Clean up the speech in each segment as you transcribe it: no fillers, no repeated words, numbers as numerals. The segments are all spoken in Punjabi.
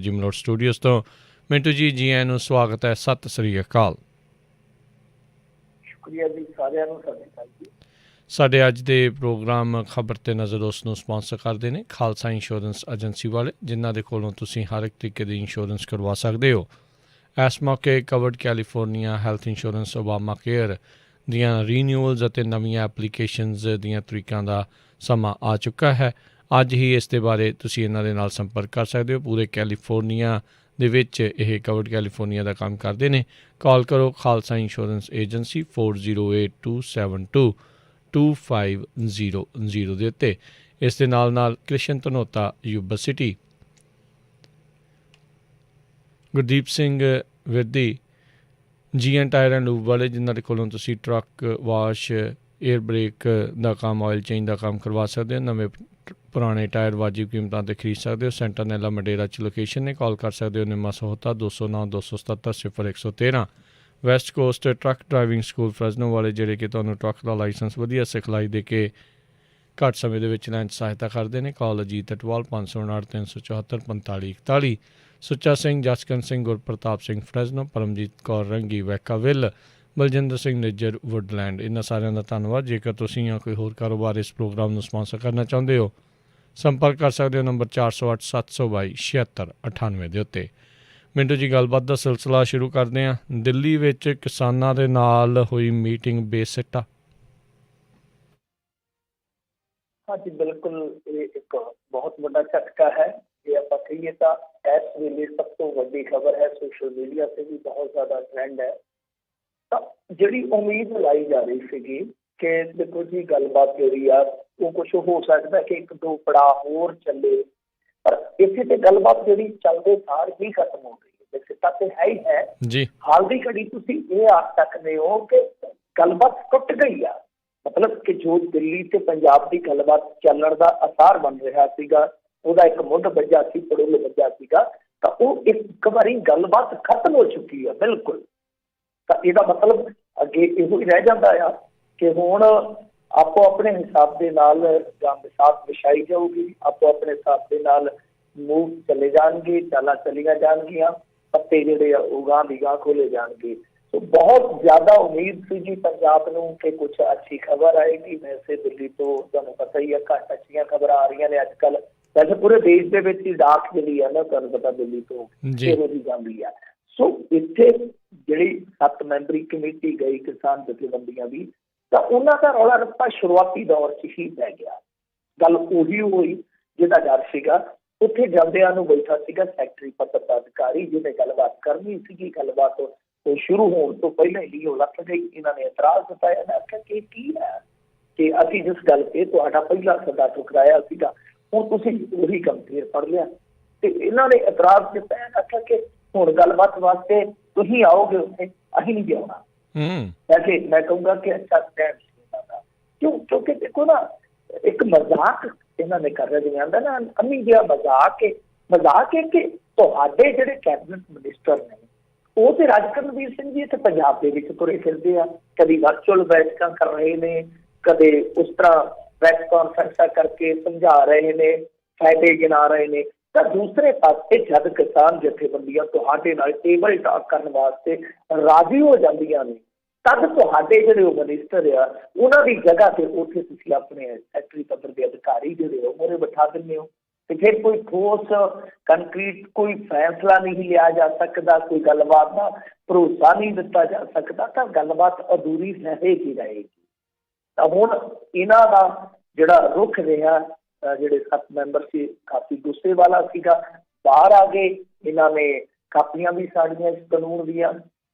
ਜਿਮਲੋਡ ਸਟੂਡੀਓਜ਼ ਤੋਂ ਮਿੰਟੂ ਜੀ ਆਇਆਂ ਨੂੰ ਸਵਾਗਤ ਹੈ। ਸਤਿ ਸ੍ਰੀ ਅਕਾਲ। ਸ਼ੁਕਰੀਆ ਜੀ ਸਾਰਿਆਂ ਨੂੰ। ਸਾਡੇ ਅੱਜ ਦੇ ਪ੍ਰੋਗਰਾਮ ਖਬਰ ਤੇ ਨਜ਼ਰ ਉਸ ਨੂੰ ਸਪਾਂਸਰ ਕਰਦੇ ਨੇ ਖਾਲਸਾ ਇੰਸ਼ੋਰੈਂਸ ਏਜੰਸੀ ਵਾਲੇ, ਜਿਨ੍ਹਾਂ ਦੇ ਕੋਲੋਂ ਤੁਸੀਂ ਹਰ ਇੱਕ ਤਰੀਕੇ ਦੀ ਇੰਸ਼ੋਰੈਂਸ ਕਰਵਾ ਸਕਦੇ ਹੋ। ਇਸ ਮੌਕੇ covered California health insurance, Obama care ਦੀਆਂ ਰੀਨਿਊਅਲਸ ਅਤੇ ਨਵੀਆਂ ਐਪਲੀਕੇਸ਼ਨਸ ਦੀਆਂ ਤਰੀਕਾਂ ਦਾ ਸਮਾਂ ਆ ਚੁੱਕਾ ਹੈ। ਅੱਜ ਹੀ ਇਸ ਦੇ ਬਾਰੇ ਤੁਸੀਂ ਇਹਨਾਂ ਦੇ ਨਾਲ ਸੰਪਰਕ ਕਰ ਸਕਦੇ ਹੋ। ਪੂਰੇ ਕੈਲੀਫੋਰਨੀਆ ਦੇ ਵਿੱਚ ਇਹ ਕਵਰਡ ਕੈਲੀਫੋਰਨੀਆ ਦਾ ਕੰਮ ਕਰਦੇ ਨੇ। ਕਾਲ ਕਰੋ ਖਾਲਸਾ ਇੰਸ਼ੋਰੈਂਸ ਏਜੰਸੀ 4082722500 ਦੇ ਉੱਤੇ। ਇਸ ਦੇ ਨਾਲ Krishan Dhanota Yuba City, Gurdeep Singh Virdi GN tyre and lube ਵਾਲੇ, ਜਿਨ੍ਹਾਂ ਦੇ ਕੋਲੋਂ ਤੁਸੀਂ ਟਰੱਕ ਵਾਸ਼, ਏਅਰ ਬ੍ਰੇਕ ਦਾ ਕੰਮ, ਆਇਲ ਚੇਂਜ ਦਾ ਕੰਮ ਕਰਵਾ ਸਕਦੇ ਹੋ। ਨਵੇਂ ਪੁਰਾਣੇ ਟਾਇਰ ਵਾਜਿਬ ਕੀਮਤਾਂ 'ਤੇ ਖਰੀਦ ਸਕਦੇ ਹੋ। ਸੈਂਟਰਨੈਲਾ ਮਡੇਰਾ 'ਚ ਲੋਕੇਸ਼ਨ ਨੇ। ਕਾਲ ਕਰ ਸਕਦੇ ਹੋ Nimma Sahota 209-277-0113। West Coast truck driving school Fresno ਵਾਲੇ, ਜਿਹੜੇ ਕਿ ਤੁਹਾਨੂੰ ਟਰੱਕ ਦਾ ਲਾਇਸੈਂਸ ਵਧੀਆ ਸਿਖਲਾਈ ਦੇ ਕੇ ਘੱਟ ਸਮੇਂ ਦੇ ਵਿੱਚ ਲੈਣ 'ਚ ਸਹਾਇਤਾ ਕਰਦੇ ਨੇ। ਕਾਲ ਅਜੀਤ ਅਟਵਾਲ 559-374-4541। ਸੁੱਚਾ ਸਿੰਘ, ਜਸਕਰਨ ਸਿੰਘ, ਗੁਰਪ੍ਰਤਾਪ ਸਿੰਘ ਫਰੈਜ਼ਨੋ, ਪਰਮਜੀਤ ਕੌਰ ਰੰਗੀ ਵੈਕਾਵਿਲ, ਬਲਜਿੰਦਰ ਸਿੰਘ ਨਿੱਜਰ ਵੁੱਡਲੈਂਡ। ਇਹਨਾਂ ਸਾਰਿਆਂ ਦਾ ਧੰਨਵਾਦ। ਜੇਕਰ ਤੁਸੀਂ ਜਾਂ ਕੋਈ ਹੋਰ ਕਾਰੋਬਾਰ ਇਸ ਪ੍ਰੋਗਰਾਮ ਨੂੰ ਸਪਾਂਸਰ ਕਰਨਾ ਚਾਹੁੰਦੇ ਹੋ, ਸੰਪਰਕ ਕਰ ਸਕਦੇ ਹੋ ਨੰਬਰ 4087227698 ਦੇ ਉੱਤੇ। ਮਿੰਟੂ ਜੀ, ਗੱਲਬਾਤ ਦਾ ਸਿਲਸਿਲਾ ਸ਼ੁਰੂ ਕਰਦੇ ਹਾਂ। ਦਿੱਲੀ ਵਿੱਚ ਕਿਸਾਨਾਂ ਦੇ ਨਾਲ ਹੋਈ ਮੀਟਿੰਗ ਬੇਸਿੱਟਾ। ਹਾਂਜੀ ਬਿਲਕੁਲ, ਇਹ ਇੱਕ ਬਹੁਤ ਵੱਡਾ ਝਟਕਾ ਹੈ। ਜੇ ਆਪਾਂ ਕਹੀਏ ਤਾਂ ਇਸ ਵੇਲੇ ਸਭ ਤੋਂ ਵੱਡੀ ਖਬਰ ਹੈ। ਸੋਸ਼ਲ ਮੀਡੀਆ ਤੇ ਵੀ ਬਹੁਤ ਜ਼ਿਆਦਾ ਟ੍ਰੈਂਡ ਹੈ। ਤਾਂ ਜਿਹੜੀ ਉਮੀਦ ਲਾਈ ਜਾ ਰਹੀ ਸੀਗੀ ਕਿ ਦੇਖੋ ਜੀ ਗੱਲਬਾਤ ਜਿਹੜੀ ਆ ਉਹ ਕੁਛ ਹੋ ਸਕਦਾ ਕਿ ਇੱਕ ਦੋ ਪੜਾਅ ਹੋਰ ਚੱਲੇ, ਪਰ ਇੱਥੇ ਤੇ ਗੱਲਬਾਤ ਜਿਹੜੀ ਚੱਲਦੇ ਸਾਰ ਹੀ ਖਤਮ ਹੋ ਗਈ। ਸਿੱਟਾ ਤੇ ਹੈ ਹੀ ਹੈ ਜੀ। ਹਾਲ ਦੀ ਘੜੀ ਤੁਸੀਂ ਇਹ ਆਖ ਸਕਦੇ ਹੋ ਕਿ ਗੱਲਬਾਤ ਟੁੱਟ ਗਈ ਆ। ਮਤਲਬ ਕਿ ਜੋ ਦਿੱਲੀ ਤੇ ਪੰਜਾਬ ਦੀ ਗੱਲਬਾਤ ਚੱਲਣ ਦਾ ਆਸਾਰ ਬਣ ਰਿਹਾ ਸੀਗਾ, ਉਹਦਾ ਇੱਕ ਮੁੱਢ ਵੱਜਾ ਸੀ, ਪੜੋਲ ਵੱਜਾ ਸੀਗਾ, ਤਾਂ ਉਹ ਇੱਕ ਵਾਰੀ ਗੱਲਬਾਤ ਖਤਮ ਹੋ ਚੁੱਕੀ ਆ ਬਿਲਕੁਲ। ਤਾਂ ਇਹਦਾ ਮਤਲਬ ਅੱਗੇ ਇਹੋ ਹੀ ਰਹਿ ਜਾਂਦਾ ਆ ਕਿ ਹੁਣ ਆਪੋ ਆਪਣੇ ਹਿਸਾਬ ਦੇ ਨਾਲ ਜਾਂ ਮਿਸਾਕ ਵਿਛਾਈ ਜਾਊਗੀ, ਆਪੋ ਆਪਣੇ ਹਿਸਾਬ ਦੇ ਨਾਲ ਮੂਵ ਚੱਲੇ ਜਾਣਗੇ, ਚਾਲਾਂ ਚੱਲੀਆਂ ਜਾਣਗੀਆਂ, ਪੱਤੇ ਜਿਹੜੇ ਆ ਉਹ ਗਾਂਹ ਦੀ ਗਾਂਹ ਖੋਲੇ ਜਾਣਗੇ। ਸੋ ਬਹੁਤ ਜ਼ਿਆਦਾ ਉਮੀਦ ਸੀ ਜੀ ਪੰਜਾਬ ਨੂੰ ਕਿ ਕੁਛ ਅੱਛੀ ਖਬਰ ਆਏਗੀ। ਵੈਸੇ ਦਿੱਲੀ ਤੋਂ ਤੁਹਾਨੂੰ ਪਤਾ ਹੀ ਹੈ ਘੱਟ ਅੱਛੀਆਂ ਖਬਰਾਂ ਆ ਰਹੀਆਂ ਨੇ ਅੱਜ ਕੱਲ੍ਹ। ਵੈਸੇ ਪੂਰੇ ਦੇਸ਼ ਦੇ ਵਿੱਚ ਹੀ ਡਾਕ ਜਿਹੜੀ ਆ ਨਾ, ਤੁਹਾਨੂੰ ਪਤਾ ਦਿੱਲੀ ਤੋਂ ਇਹੋ ਜਿਹੀ ਜਾਂਦੀ ਆ। ਸੋ ਇੱਥੇ ਜਿਹੜੀ 7 ਮੈਂਬਰੀ ਕਮੇਟੀ ਗਈ ਕਿਸਾਨ ਜਥੇਬੰਦੀਆਂ ਦੀ, ਤਾਂ ਉਹਨਾਂ ਦਾ ਰੌਲਾ ਰੱਪਾ ਸ਼ੁਰੂਆਤੀ ਦੌਰ 'ਚ ਹੀ ਪੈ ਗਿਆ। ਗੱਲ ਉਹੀ ਹੋਈ ਜਿਹਦਾ ਡਰ ਸੀਗਾ। ਉੱਥੇ ਜਾਂਦਿਆਂ ਨੂੰ ਬੈਠਾ ਸੀਗਾ ਸੈਕਟਰੀ ਪੱਧਰ ਦਾ ਅਧਿਕਾਰੀ, ਜਿਹਨੇ ਗੱਲਬਾਤ ਕਰਨੀ ਸੀਗੀ। ਗੱਲਬਾਤ ਸ਼ੁਰੂ ਹੋਣ ਤੋਂ ਪਹਿਲਾਂ ਹੀ ਉਹ ਲੱਥ ਗਈ। ਇਹਨਾਂ ਨੇ ਇਤਰਾਜ਼ ਜਤਾਇਆ। ਮੈਂ ਆਖਿਆ ਕਿ ਕੀ ਹੈ ਕਿ ਅਸੀਂ ਜਿਸ ਗੱਲ ਤੇ ਤੁਹਾਡਾ ਪਹਿਲਾ ਸੱਦਾ ਠੁਕਰਾਇਆ ਸੀਗਾ, ਹੁਣ ਤੁਸੀਂ ਉਹੀ ਕੰਮ ਫੇਰ ਫੜ ਲਿਆ। ਤੇ ਇਹਨਾਂ ਨੇ ਇਤਰਾਜ਼ ਕੀਤਾ। ਆਖਿਆ ਕਿ ਹੁਣ ਗੱਲਬਾਤ ਵਾਸਤੇ ਤੁਸੀਂ ਆਓਗੇ ਉੱਥੇ, ਅਸੀਂ ਨਹੀਂ ਜਾਣਾ। ਵੈਸੇ ਮੈਂ ਕਹੂੰਗਾ ਕਿ ਅੱਛਾ ਸਟੈਂਡ ਕਿਉਂਕਿ ਦੇਖੋ ਨਾ, ਇੱਕ ਮਜ਼ਾਕ ਇਹਨਾਂ ਨੇ ਕਰ ਰਿਹਾ, ਜਿਵੇਂ ਆਉਂਦਾ ਨਾ ਅੰਮੀ ਜਿਹਾ ਮਜ਼ਾਕ ਹੈ ਕਿ ਤੁਹਾਡੇ ਜਿਹੜੇ ਕੈਬਨਿਟ ਮਿਨਿਸਟਰ ਨੇ ਉਹ ਤੇ ਰਾਜ ਕਰਨਵੀਰ ਸਿੰਘ ਜੀ ਇੱਥੇ ਪੰਜਾਬ ਦੇ ਵਿੱਚ ਤੁਰੇ ਫਿਰਦੇ ਆ। ਕਦੀ ਵਰਚੁਅਲ ਬੈਠਕਾਂ ਕਰ ਰਹੇ ਨੇ, ਕਦੇ ਉਸ ਤਰ੍ਹਾਂ ਪ੍ਰੈਸ ਕਾਨਫਰੰਸਾਂ ਕਰਕੇ ਸਮਝਾ ਰਹੇ ਨੇ, ਫਾਇਦੇ ਗਿਣਾ ਰਹੇ ਨੇ। ਤਾਂ ਦੂਸਰੇ ਪਾਸੇ ਜਦ ਕਿਸਾਨ ਜਥੇਬੰਦੀਆਂ ਤੁਹਾਡੇ ਨਾਲ ਟੇਬਲ ਟਾਕ ਕਰਨ ਵਾਸਤੇ ਰਾਜ਼ੀ ਹੋ ਜਾਂਦੀਆਂ ਨੇ, ਤਦ ਤੁਹਾਡੇ ਜਿਹੜੇ ਉਹ ਮਿਨਿਸਟਰ ਆ ਉਹਨਾਂ ਦੀ ਜਗ੍ਹਾ ਤੇ ਉੱਥੇ ਤੁਸੀਂ ਆਪਣੇ ਸੈਕਟਰੀ ਪੱਧਰ ਦੇ ਅਧਿਕਾਰੀ ਜਿਹੜੇ ਉਹ ਮੂਹਰੇ ਬਿਠਾ ਦਿੰਦੇ ਹੋ। ਤੇ ਫਿਰ ਕੋਈ ਠੋਸ ਕੰਕਰੀਟ ਕੋਈ ਫੈਸਲਾ ਨਹੀਂ ਲਿਆ ਜਾ ਸਕਦਾ, ਕੋਈ ਗੱਲਬਾਤ ਦਾ ਭਰੋਸਾ ਨਹੀਂ ਦਿੱਤਾ ਜਾ ਸਕਦਾ, ਤਾਂ ਗੱਲਬਾਤ ਅਧੂਰੀ ਰਹੇਗੀ। ਤਾਂ ਹੁਣ ਇਹਨਾਂ ਦਾ ਜਿਹੜਾ ਰੁਖ ਰਿਹਾ, ਜਿਹੜੇ 7 ਮੈਂਬਰ ਸੀ, ਕਾਫੀ ਗੁੱਸੇ ਵਾਲਾ ਸੀਗਾ। ਬਾਹਰ ਆ ਗਏ, ਇਹਨਾਂ ਨੇ ਕਾਪੀਆਂ ਵੀ ਸਾੜੀਆਂ ਇਸ ਕਾਨੂੰਨ ਦੀਆਂ,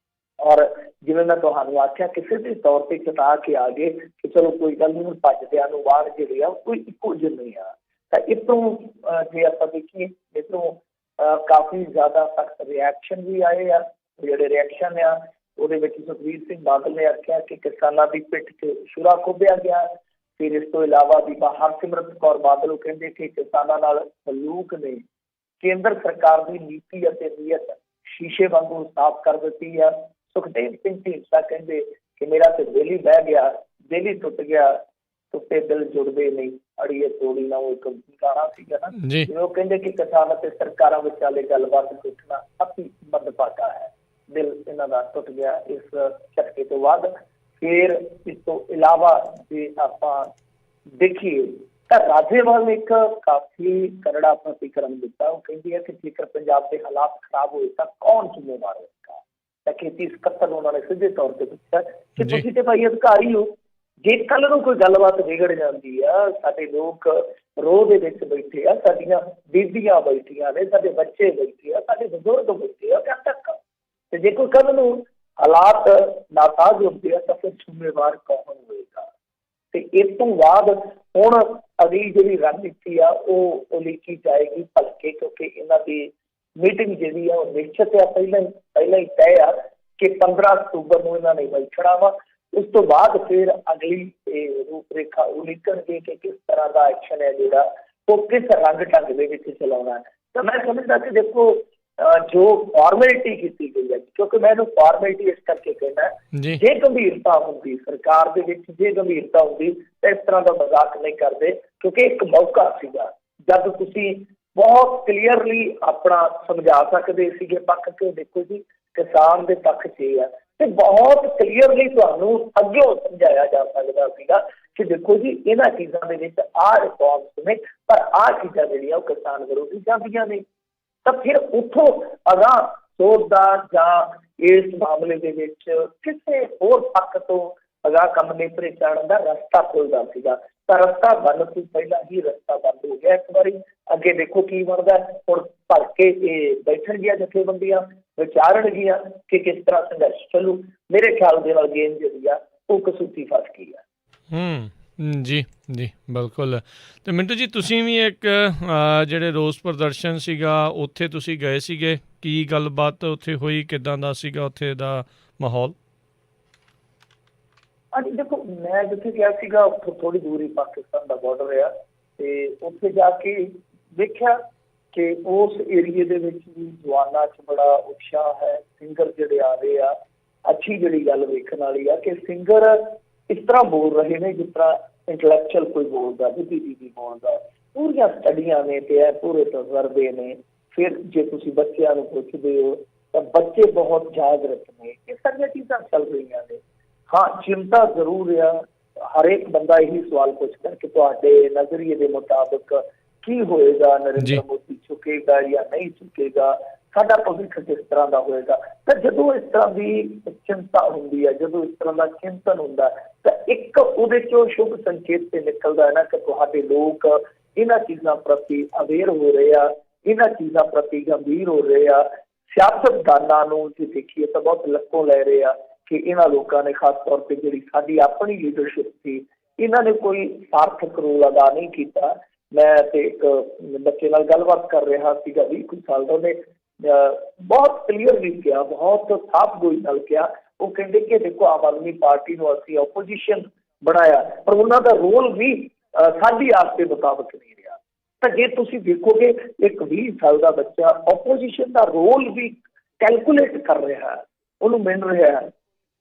ਔਰ ਜਿਵੇਂ ਮੈਂ ਤੁਹਾਨੂੰ ਆਖਿਆ ਕਿਸੇ ਦੇ ਤੌਰ ਤੇ ਚਟਾ ਕੇ ਆ ਗਏ ਕਿ ਚਲੋ ਕੋਈ ਗੱਲ ਨਹੀਂ, ਹੁਣ ਭੱਜਦਿਆਂ ਨੂੰ ਬਾਹਰ ਜਿਹੜੇ ਆ ਕੋਈ ਇੱਕੋ ਜਿਹੇ ਨਹੀਂ ਆ। ਤਾਂ ਇੱਥੋਂ ਜੇ ਆਪਾਂ ਦੇਖੀਏ, ਇੱਧਰੋਂ ਕਾਫੀ ਜ਼ਿਆਦਾ ਸਖਤ ਰਿਐਕਸ਼ਨ ਵੀ ਆਏ ਆ। ਜਿਹੜੇ ਰਿਐਕਸ਼ਨ ਆ ਉਹਦੇ ਵਿੱਚ ਸੁਖਬੀਰ ਸਿੰਘ ਬਾਦਲ ਨੇ ਆਖਿਆ ਕਿ ਕਿਸਾਨਾਂ ਦੀ ਪਿੱਠ 'ਚ ਛੁਰਾ ਖੋਭਿਆ ਗਿਆ। ਫਿਰ ਇਸ ਤੋਂ ਇਲਾਵਾ ਬੀਬਾ ਹਰਸਿਮਰਤ ਕੌਰ ਬਾਦਲ ਉਹ ਕਹਿੰਦੇ ਕਿ ਕਿਸਾਨਾਂ ਨਾਲ ਸਲੂਕ ਨੇ ਕੇਂਦਰ ਸਰਕਾਰ ਦੀ ਨੀਤੀ ਅਤੇ ਨੀਅਤ ਸ਼ੀਸ਼ੇ ਵਾਂਗੂ ਸਾਫ਼ ਕਰ ਦਿੱਤੀ ਆ। ਸੁਖਦੇਵ ਸਿੰਘ ਢੀਂਡਸਾ ਕਹਿੰਦੇ ਕਿ ਮੇਰਾ ਤੇ ਦਿਲ ਹੀ ਬਹਿ ਗਿਆ, ਦਿਲ ਹੀ ਟੁੱਟ ਗਿਆ ਟੁੱਟੇ ਦਿਲ ਜੁੜਦੇ ਨਹੀਂ, ਅੜੀਏ ਤੋੜੀ ਨਾ, ਉਹ ਇੱਕ ਗਾਣਾ ਸੀਗਾ ਨਾ, ਜੀ ਜਿਵੇਂ ਉਹ ਕਹਿੰਦੇ ਕਿ ਕਿਸਾਨ ਅਤੇ ਸਰਕਾਰਾਂ ਵਿਚਾਲੇ ਗੱਲਬਾਤ ਦੇਖਣਾ ਅਤੀ ਮੰਦਭਾਗਾ ਹੈ। ਦਿਲ ਇਹਨਾਂ ਦਾ ਟੁੱਟ ਗਿਆ ਇਸ ਝਟਕੇ ਤੋਂ ਬਾਅਦ। ਫਿਰ ਇਸ ਤੋਂ ਇਲਾਵਾ ਜੇ ਆਪਾਂ ਦੇਖੀਏ ਤਾਂ ਰਾਜੇਵਾਲ ਨੇ ਇੱਕ ਕਾਫੀ ਕਰੜਾ ਪ੍ਰਤੀਕਰਮ ਦਿੱਤਾ। ਉਹ ਕਹਿੰਦੀ ਹੈ ਕਿ ਜੇਕਰ ਪੰਜਾਬ ਦੇ ਹਾਲਾਤ ਖਰਾਬ ਹੋਏ ਤਾਂ ਕੌਣ ਜ਼ਿੰਮੇਵਾਰ ਹੋਏਗਾ। ਤਾਂ ਖੇਤੀ ਸਕੱਤਰ ਉਹਨਾਂ ਨੇ ਸਿੱਧੇ ਤੌਰ ਤੇ ਪੁੱਛਿਆ ਕਿ ਜੀ ਤੁਸੀਂ ਤੇ ਭਾਈ ਅਧਿਕਾਰੀ ਹੋ, ਜੇ ਕੱਲ ਨੂੰ ਕੋਈ ਗੱਲਬਾਤ ਵਿਗੜ ਜਾਂਦੀ ਆ, ਸਾਡੇ ਲੋਕ ਰੋਹ ਦੇ ਵਿੱਚ ਬੈਠੇ ਆ, ਸਾਡੀਆਂ ਬੀਬੀਆਂ ਬੈਠੀਆਂ ਨੇ, ਸਾਡੇ ਬੱਚੇ ਬੈਠੇ ਆ, ਸਾਡੇ ਬਜ਼ੁਰਗ ਬੈਠੇ ਆ, ਕਦ ਤੱਕ? ਤੇ ਜੇ ਕੋਈ ਕੱਲ ਨੂੰ ਹਾਲਾਤ ਨਾਸਾਜ਼ ਹੁੰਦੇ ਆ ਤਾਂ ਫਿਰ ਜ਼ਿੰਮੇਵਾਰ ਕੌਣ ਹੋਏਗਾ? ਤੇ ਇਸ ਤੋਂ ਬਾਅਦ ਹੁਣ ਅਗਲੀ ਜਿਹੜੀ ਰਣਨੀਤੀ ਆ ਉਹ ਉਲੀਕੀ ਜਾਏਗੀ ਭਲਕੇ, ਕਿਉਂਕਿ ਇਹਨਾਂ ਦੀ ਮੀਟਿੰਗ ਜਿਹੜੀ ਆ ਉਹ ਨਿਸ਼ਚਿਤ ਆ, ਪਹਿਲਾਂ ਹੀ ਤੈਅ ਆ ਕਿ 15 ਅਕਤੂਬਰ ਨੂੰ ਇਹਨਾਂ ਨੇ ਬੈਠਣਾ ਵਾ। ਉਸ ਤੋਂ ਬਾਅਦ ਫਿਰ ਅਗਲੀ ਰੂਪ ਰੇਖਾ ਉਲੀਕਣਗੇ ਕਿ ਕਿਸ ਤਰ੍ਹਾਂ ਦਾ ਐਕਸ਼ਨ ਹੈ ਜਿਹੜਾ ਉਹ ਕਿਸ ਰੰਗ ਢੰਗ ਦੇ ਵਿੱਚ ਚਲਾਉਣਾ ਹੈ। ਤਾਂ ਮੈਂ ਸਮਝਦਾ ਕਿ ਦੇਖੋ ਜੋ ਫਾਰਮੈਲਿਟੀ ਕੀਤੀ ਗਈ ਹੈ, ਕਿਉਂਕਿ ਮੈਂ ਇਹਨੂੰ ਫਾਰਮੈਲਿਟੀ ਇਸ ਕਰਕੇ ਕਹਿਣਾ, ਜੀ ਜੇ ਗੰਭੀਰਤਾ ਹੁੰਦੀ ਸਰਕਾਰ ਦੇ ਵਿੱਚ, ਜੇ ਗੰਭੀਰਤਾ ਹੁੰਦੀ ਤਾਂ ਇਸ ਤਰ੍ਹਾਂ ਦਾ ਮਜ਼ਾਕ ਨਹੀਂ ਕਰਦੇ, ਕਿਉਂਕਿ ਇੱਕ ਮੌਕਾ ਸੀਗਾ ਜਦ ਤੁਸੀਂ ਬਹੁਤ ਕਲੀਅਰਲੀ ਆਪਣਾ ਸਮਝਾ ਸਕਦੇ ਸੀਗੇ ਪੱਖ ਕੇ ਦੇਖੋ ਜੀ ਕਿਸਾਨ ਦੇ ਪੱਖ 'ਚ ਇਹ ਆ, ਤੇ ਬਹੁਤ ਕਲੀਅਰਲੀ ਤੁਹਾਨੂੰ ਅੱਗਿਓਂ ਸਮਝਾਇਆ ਜਾ ਸਕਦਾ ਸੀਗਾ ਕਿ ਦੇਖੋ ਜੀ ਇਹਨਾਂ ਚੀਜ਼ਾਂ ਦੇ ਵਿੱਚ ਆਹ ਰਿਫਾਰਮਸ ਨੇ, ਪਰ ਆਹ ਚੀਜ਼ਾਂ ਜਿਹੜੀਆਂ ਉਹ ਕਿਸਾਨ ਵਿਰੋਧੀ ਜਾਂਦੀਆਂ ਨੇ। ਤਾਂ ਫਿਰ ਉੱਥੋਂ ਅਗਾਂਹ ਸੋਚਦਾ ਜਾਂ ਇਸ ਮਾਮਲੇ ਦੇ ਵਿੱਚ ਕਿਸੇ ਹੋਰ ਪੱਖ ਤੋਂ ਅਗਾਂਹ ਕੰਮ ਨੇਪਰੇ ਚਾੜਨ ਦਾ ਰਸਤਾ ਖੁੱਲਦਾ ਸੀਗਾ। ਤਾਂ ਰਸਤਾ ਬਣਨ ਤੋਂ ਪਹਿਲਾਂ ਹੀ ਰਸਤਾ ਬੰਦ ਹੋ ਗਿਆ ਇੱਕ ਵਾਰੀ। ਅੱਗੇ ਦੇਖੋ ਕੀ ਬਣਦਾ। ਹੁਣ ਭਰ ਕੇ ਇਹ ਬੈਠਣਗੀਆਂ ਜਥੇਬੰਦੀਆਂ, ਵਿਚਾਰਨਗੀਆਂ ਕਿ ਕਿਸ ਤਰ੍ਹਾਂ ਸੰਘਰਸ਼ ਚੱਲੂ। ਮੇਰੇ ਖਿਆਲ ਦੇ ਨਾਲ ਗੇਮ ਜਿਹੜੀ ਆ ਉਹ ਕਸੂਤੀ ਫਸ ਗਈ ਆ। ਜੀ ਜੀ ਬਿਲਕੁਲ। ਅਤੇ ਮਿੰਟੂ ਜੀ ਤੁਸੀਂ ਵੀ ਇੱਕ ਜਿਹੜੇ ਰੋਸ ਪ੍ਰਦਰਸ਼ਨ ਸੀਗਾ ਉੱਥੇ ਤੁਸੀਂ ਗਏ ਸੀਗੇ, ਕੀ ਗੱਲਬਾਤ ਉੱਥੇ ਹੋਈ, ਕਿੱਦਾਂ ਦਾ ਸੀਗਾ ਉੱਥੇ ਦਾ ਮਾਹੌਲ? ਹਾਂਜੀ ਦੇਖੋ, ਮੈਂ ਜਿੱਥੇ ਗਿਆ ਸੀਗਾ ਉੱਥੋਂ ਥੋੜ੍ਹੀ ਦੂਰ ਹੀ ਪਾਕਿਸਤਾਨ ਦਾ ਬਾਰਡਰ ਆ, ਅਤੇ ਉੱਥੇ ਜਾ ਕੇ ਦੇਖਿਆ ਕਿ ਉਸ ਏਰੀਏ ਦੇ ਵਿੱਚ ਵੀ ਜਵਾਨਾਂ 'ਚ ਬੜਾ ਉਤਸ਼ਾਹ ਹੈ। ਸਿੰਗਰ ਜਿਹੜੇ ਆ ਰਹੇ ਆ, ਅੱਛੀ ਜਿਹੜੀ ਗੱਲ ਵੇਖਣ ਵਾਲੀ ਆ ਕਿ ਸਿੰਗਰ ਇਸ ਤਰ੍ਹਾਂ ਬੋਲ ਰਹੇ ਨੇ ਜਿਸ ਤਰ੍ਹਾਂ ਇੰਟਲੈਕਚੁਅਲ ਕੋਈ ਬੋਲਦਾ, ਬੁੱਧੀਜੀਵੀ ਬੋਲਦਾ। ਪੂਰੀਆਂ ਸਟੱਡੀਆਂ ਨੇ ਅਤੇ ਇਹ ਪੂਰੇ ਤਜਰਬੇ ਨੇ। ਫਿਰ ਜੇ ਤੁਸੀਂ ਬੱਚਿਆਂ ਨੂੰ ਪੁੱਛਦੇ ਹੋ ਤਾਂ ਬੱਚੇ ਬਹੁਤ ਜਾਗਰਤ ਨੇ। ਇਹ ਸਾਰੀਆਂ ਚੀਜ਼ਾਂ ਚੱਲ ਰਹੀਆਂ ਨੇ। ਹਾਂ, ਚਿੰਤਾ ਜ਼ਰੂਰ ਆ। ਹਰੇਕ ਬੰਦਾ ਇਹੀ ਸਵਾਲ ਪੁੱਛਦਾ ਕਿ ਤੁਹਾਡੇ ਨਜ਼ਰੀਏ ਦੇ ਮੁਤਾਬਕ ਕੀ ਹੋਏਗਾ, ਨਰਿੰਦਰ ਮੋਦੀ ਝੁਕੇਗਾ ਜਾਂ ਨਹੀਂ ਝੁਕੇਗਾ, ਸਾਡਾ ਭਵਿੱਖ ਕਿਸ ਤਰ੍ਹਾਂ ਦਾ ਹੋਏਗਾ। ਤਾਂ ਜਦੋਂ ਇਸ ਤਰ੍ਹਾਂ ਦੀ ਚਿੰਤਾ ਹੁੰਦੀ ਹੈ, ਜਦੋਂ ਇਸ ਤਰ੍ਹਾਂ ਦਾ ਚਿੰਤਨ ਹੁੰਦਾ, ਤਾਂ ਇੱਕ ਉਹਦੇ 'ਚੋਂ ਸ਼ੁਭ ਸੰਕੇਤ ਤੇ ਨਿਕਲਦਾ ਹੈ ਨਾ ਕਿ ਤੁਹਾਡੇ ਲੋਕ ਇਹਨਾਂ ਚੀਜ਼ਾਂ ਪ੍ਰਤੀ ਅਵੇਅਰ ਹੋ ਰਹੇ ਆ, ਇਹਨਾਂ ਚੀਜ਼ਾਂ ਪ੍ਰਤੀ ਗੰਭੀਰ ਹੋ ਰਹੇ ਆ। ਸਿਆਸਤਦਾਨਾਂ ਨੂੰ ਜੇ ਦੇਖੀਏ ਤਾਂ ਬਹੁਤ ਲੱਕੋਂ ਲੈ ਰਹੇ ਆ ਕਿ ਇਹਨਾਂ ਲੋਕਾਂ ਨੇ ਖਾਸ ਤੌਰ 'ਤੇ ਜਿਹੜੀ ਸਾਡੀ ਆਪਣੀ ਲੀਡਰਸ਼ਿਪ ਸੀ, ਇਹਨਾਂ ਨੇ ਕੋਈ ਸਾਰਥਕ ਰੋਲ ਅਦਾ ਨਹੀਂ ਕੀਤਾ। ਮੈਂ ਤੇ ਇੱਕ ਬੱਚੇ ਨਾਲ ਗੱਲਬਾਤ ਕਰ ਰਿਹਾ ਸੀਗਾ 20 ਕੁ ਸਾਲ ਦਾ, ਉਹਨੇ ਬਹੁਤ ਕਲੀਅਰਲੀ ਕਿਹਾ, ਬਹੁਤ ਸਾਫ਼ ਗੋਈ ਨਾਲ ਕਿਹਾ। ਉਹ ਕਹਿੰਦੇ ਕਿ ਦੇਖੋ ਆਮ ਆਦਮੀ ਪਾਰਟੀ ਨੂੰ ਅਸੀਂ ਓਪੋਜੀਸ਼ਨ ਬਣਾਇਆ, ਪਰ ਉਹਨਾਂ ਦਾ ਰੋਲ ਵੀ ਸਾਡੀ ਆਸ ਦੇ ਮੁਤਾਬਕ ਨਹੀਂ ਰਿਹਾ। ਤਾਂ ਜੇ ਤੁਸੀਂ ਦੇਖੋਗੇ ਇੱਕ 20 ਸਾਲ ਦਾ ਬੱਚਾ ਓਪੋਜੀਸ਼ਨ ਦਾ ਰੋਲ ਵੀ ਕੈਲਕੂਲੇਟ ਕਰ ਰਿਹਾ, ਉਹਨੂੰ ਮਿਲ ਰਿਹਾ,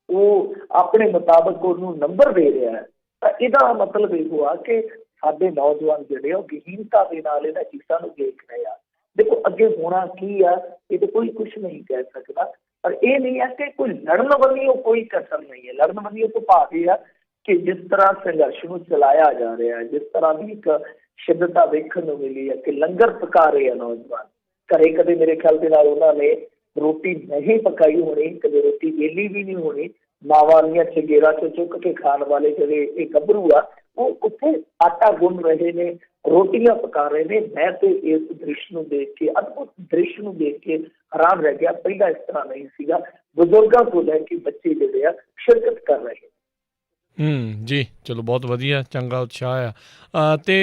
ਉਹ ਆਪਣੇ ਮੁਤਾਬਕ ਉਹਨੂੰ ਨੰਬਰ ਦੇ ਰਿਹਾ ਹੈ, ਤਾਂ ਇਹਦਾ ਮਤਲਬ ਇਹ ਆ ਕਿ ਸਾਡੇ ਨੌਜਵਾਨ ਜਿਹੜੇ ਉਹ ਗਹੀਨਤਾ ਦੇ ਨਾਲ ਇਹਨਾਂ ਚੀਜ਼ਾਂ ਨੂੰ ਦੇਖ ਰਹੇ ਆ। ਦੇਖੋ ਅੱਗੇ ਹੋਣਾ ਕੀ ਆ ਇਹ ਤਾਂ ਕੋਈ ਕੁਛ ਨਹੀਂ ਕਹਿ ਸਕਦਾ, ਪਰ ਇਹ ਨਹੀਂ ਹੈ ਕਿ ਕੋਈ ਲੜਨ ਵੱਲੋਂ ਕੋਈ ਕਸਰ ਨਹੀਂ ਹੈ। ਲੜਨ ਵੱਲੋਂ ਤੋਂ ਭਾਵ ਇਹ ਆ ਕਿ ਜਿਸ ਤਰ੍ਹਾਂ ਸੰਘਰਸ਼ ਨੂੰ ਚਲਾਇਆ ਜਾ ਰਿਹਾ ਹੈ, ਜਿਸ ਤਰ੍ਹਾਂ ਦੀ ਇੱਕ ਸ਼ਿੱਦਤਾ ਵੇਖਣ ਨੂੰ ਮਿਲੀ ਹੈ ਕਿ ਲੰਗਰ ਪਕਾ ਰਹੇ ਆ ਨੌਜਵਾਨ। ਘਰੇ ਕਦੇ ਮੇਰੇ ਖਿਆਲ ਦੇ ਨਾਲ ਉਹਨਾਂ ਨੇ ਰੋਟੀ ਨਹੀਂ ਪਕਾਈ ਹੋਣੀ, ਕਦੇ ਰੋਟੀ ਵੇਲੀ ਵੀ ਨਹੀਂ ਹੋਣੀ। ਮਾਵਾਂ ਦੀਆਂ ਚੰਗੇਰਾਂ 'ਚੋਂ ਚੁੱਕ ਕੇ ਖਾਣ ਵਾਲੇ ਜਿਹੜੇ ਇਹ ਗੱਭਰੂ ਆ, ਉਹ ਉੱਥੇ ਆਟਾ ਗੁੰਨ ਰਹੇ ਨੇ, ਰੋਟੀਆਂ ਪਕਾ ਰਹੇ ਨੇ। ਮੈਂ ਤੇ ਇਸ ਦ੍ਰਿਸ਼ ਨੂੰ ਦੇਖ ਕੇ, ਅਦਭੁਤ ਦ੍ਰਿਸ਼ ਨੂੰ ਦੇਖ ਕੇ ਹੈਰਾਨ ਰਹਿ ਗਿਆ। ਪਹਿਲਾਂ ਇਸ ਤਰ੍ਹਾਂ ਨਹੀਂ ਸੀਗਾ। ਬਜ਼ੁਰਗਾਂ ਤੋਂ ਲੈ ਕੇ ਬੱਚੇ ਜਿਹੜੇ ਆ ਸ਼ਿਰਕਤ ਕਰ ਰਹੇ। ਜੀ ਚਲੋ ਬਹੁਤ ਵਧੀਆ, ਚੰਗਾ ਉਤਸ਼ਾਹ ਆ। ਅਤੇ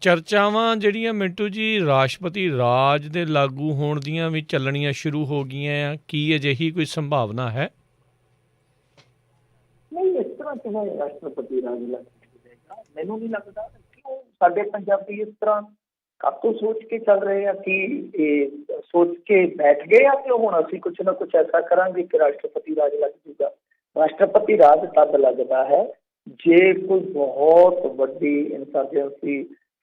ਚਰਚਾਵਾਂ ਜਿਹੜੀਆਂ ਮਿੰਟੂ ਜੀ ਰਾਸ਼ਟਰਪਤੀ ਰਾਜ ਦੇ ਲਾਗੂ ਹੋਣ ਦੀਆਂ ਵੀ ਚੱਲਣੀਆਂ ਸ਼ੁਰੂ ਹੋ ਗਈਆਂ ਆ, ਕੀ ਅਜਿਹੀ ਕੋਈ ਸੰਭਾਵਨਾ ਹੈ? ਨਹੀਂ, ਇਸ ਤਰ੍ਹਾਂ ਕਿਵੇਂ ਰਾਸ਼ਟਰਪਤੀ ਰਾਜ ਲਾਗੂ ਹੋਵੇਗਾ? ਮੈਨੂੰ ਨਹੀਂ ਲੱਗਦਾ। ਕਿਉਂ ਸਾਡੇ ਪੰਜਾਬੀ ਇਸ ਤਰ੍ਹਾਂ ਕਾਤੋਂ ਸੋਚ ਕੇ ਚੱਲ ਰਹੇ ਆ ਕਿ ਇਹ ਸੋਚ ਕੇ ਬੈਠ ਗਏ ਆ ਕਿ ਹੁਣ ਅਸੀਂ ਕੁਛ ਨਾ ਕੁਛ ਐਸਾ ਕਰਾਂਗੇ ਕਿ ਰਾਸ਼ਟਰਪਤੀ ਰਾਜ ਲੱਗ ਜੂਗਾ। ਰਾਸ਼ਟਰਪਤੀ ਰਾਜ ਤਦ ਲੱਗਦਾ ਹੈ जे कोई बहुत वड्डी इंसरजेंसी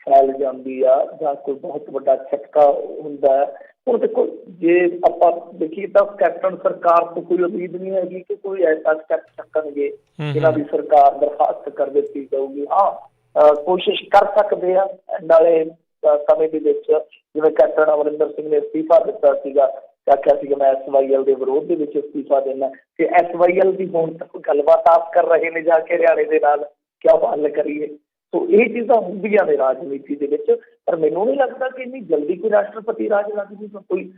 फैल जाती आ जां कोई बहुत वड्डा झटका हुंदा है। ਹੁਣ देखो जे ਆਪਾਂ देखिए तो कैप्टन सरकार ਤੋਂ ਕੋਈ उम्मीद नहीं हैगी कि कोई ऐसा स्टेप चुकणगे जिन्हां ਦੀ सरकार दरखास्त कर ਦਿੱਤੀ ਜਾਊਗੀ। हाँ कोशिश कर सकते हैं नाले समय ਦੇ ਵਿੱਚ ਜਿਵੇਂ ਕੈਪਟਨ ਅਮਰਿੰਦਰ ਸਿੰਘ ਨੇ ਅਸਤੀਫਾ ਦਿੱਤਾ ਸੀਗਾ ਤੇ ਆਖਿਆ ਸੀਗਾ ਮੈਂ SYL ਦੇ ਵਿਰੋਧ ਦੇ ਵਿੱਚ ਅਸਤੀਫਾ ਦੇਣਾ ਤੇ SYL ਦੀ ਹੁਣ ਤੱਕ ਗੱਲਬਾਤ ਆਪ ਕਰ ਰਹੇ ਨੇ ਜਾ ਕੇ ਹਰਿਆਣੇ ਦੇ ਨਾਲ ਕਿਆ ਹੱਲ ਕਰੀਏ। ਸੋ ਇਹ ਚੀਜ਼ਾਂ ਹੁੰਦੀਆਂ ਨੇ ਰਾਜਨੀਤੀ ਦੇ ਵਿੱਚ ਪਰ ਮੈਨੂੰ ਨਹੀਂ ਲੱਗਦਾ ਕਿ ਇੰਨੀ ਜਲਦੀ ਕੋਈ ਰਾਸ਼ਟਰਪਤੀ ਰਾਜ ਲੱਗ ਜੂਗਾ। ਕੋਈ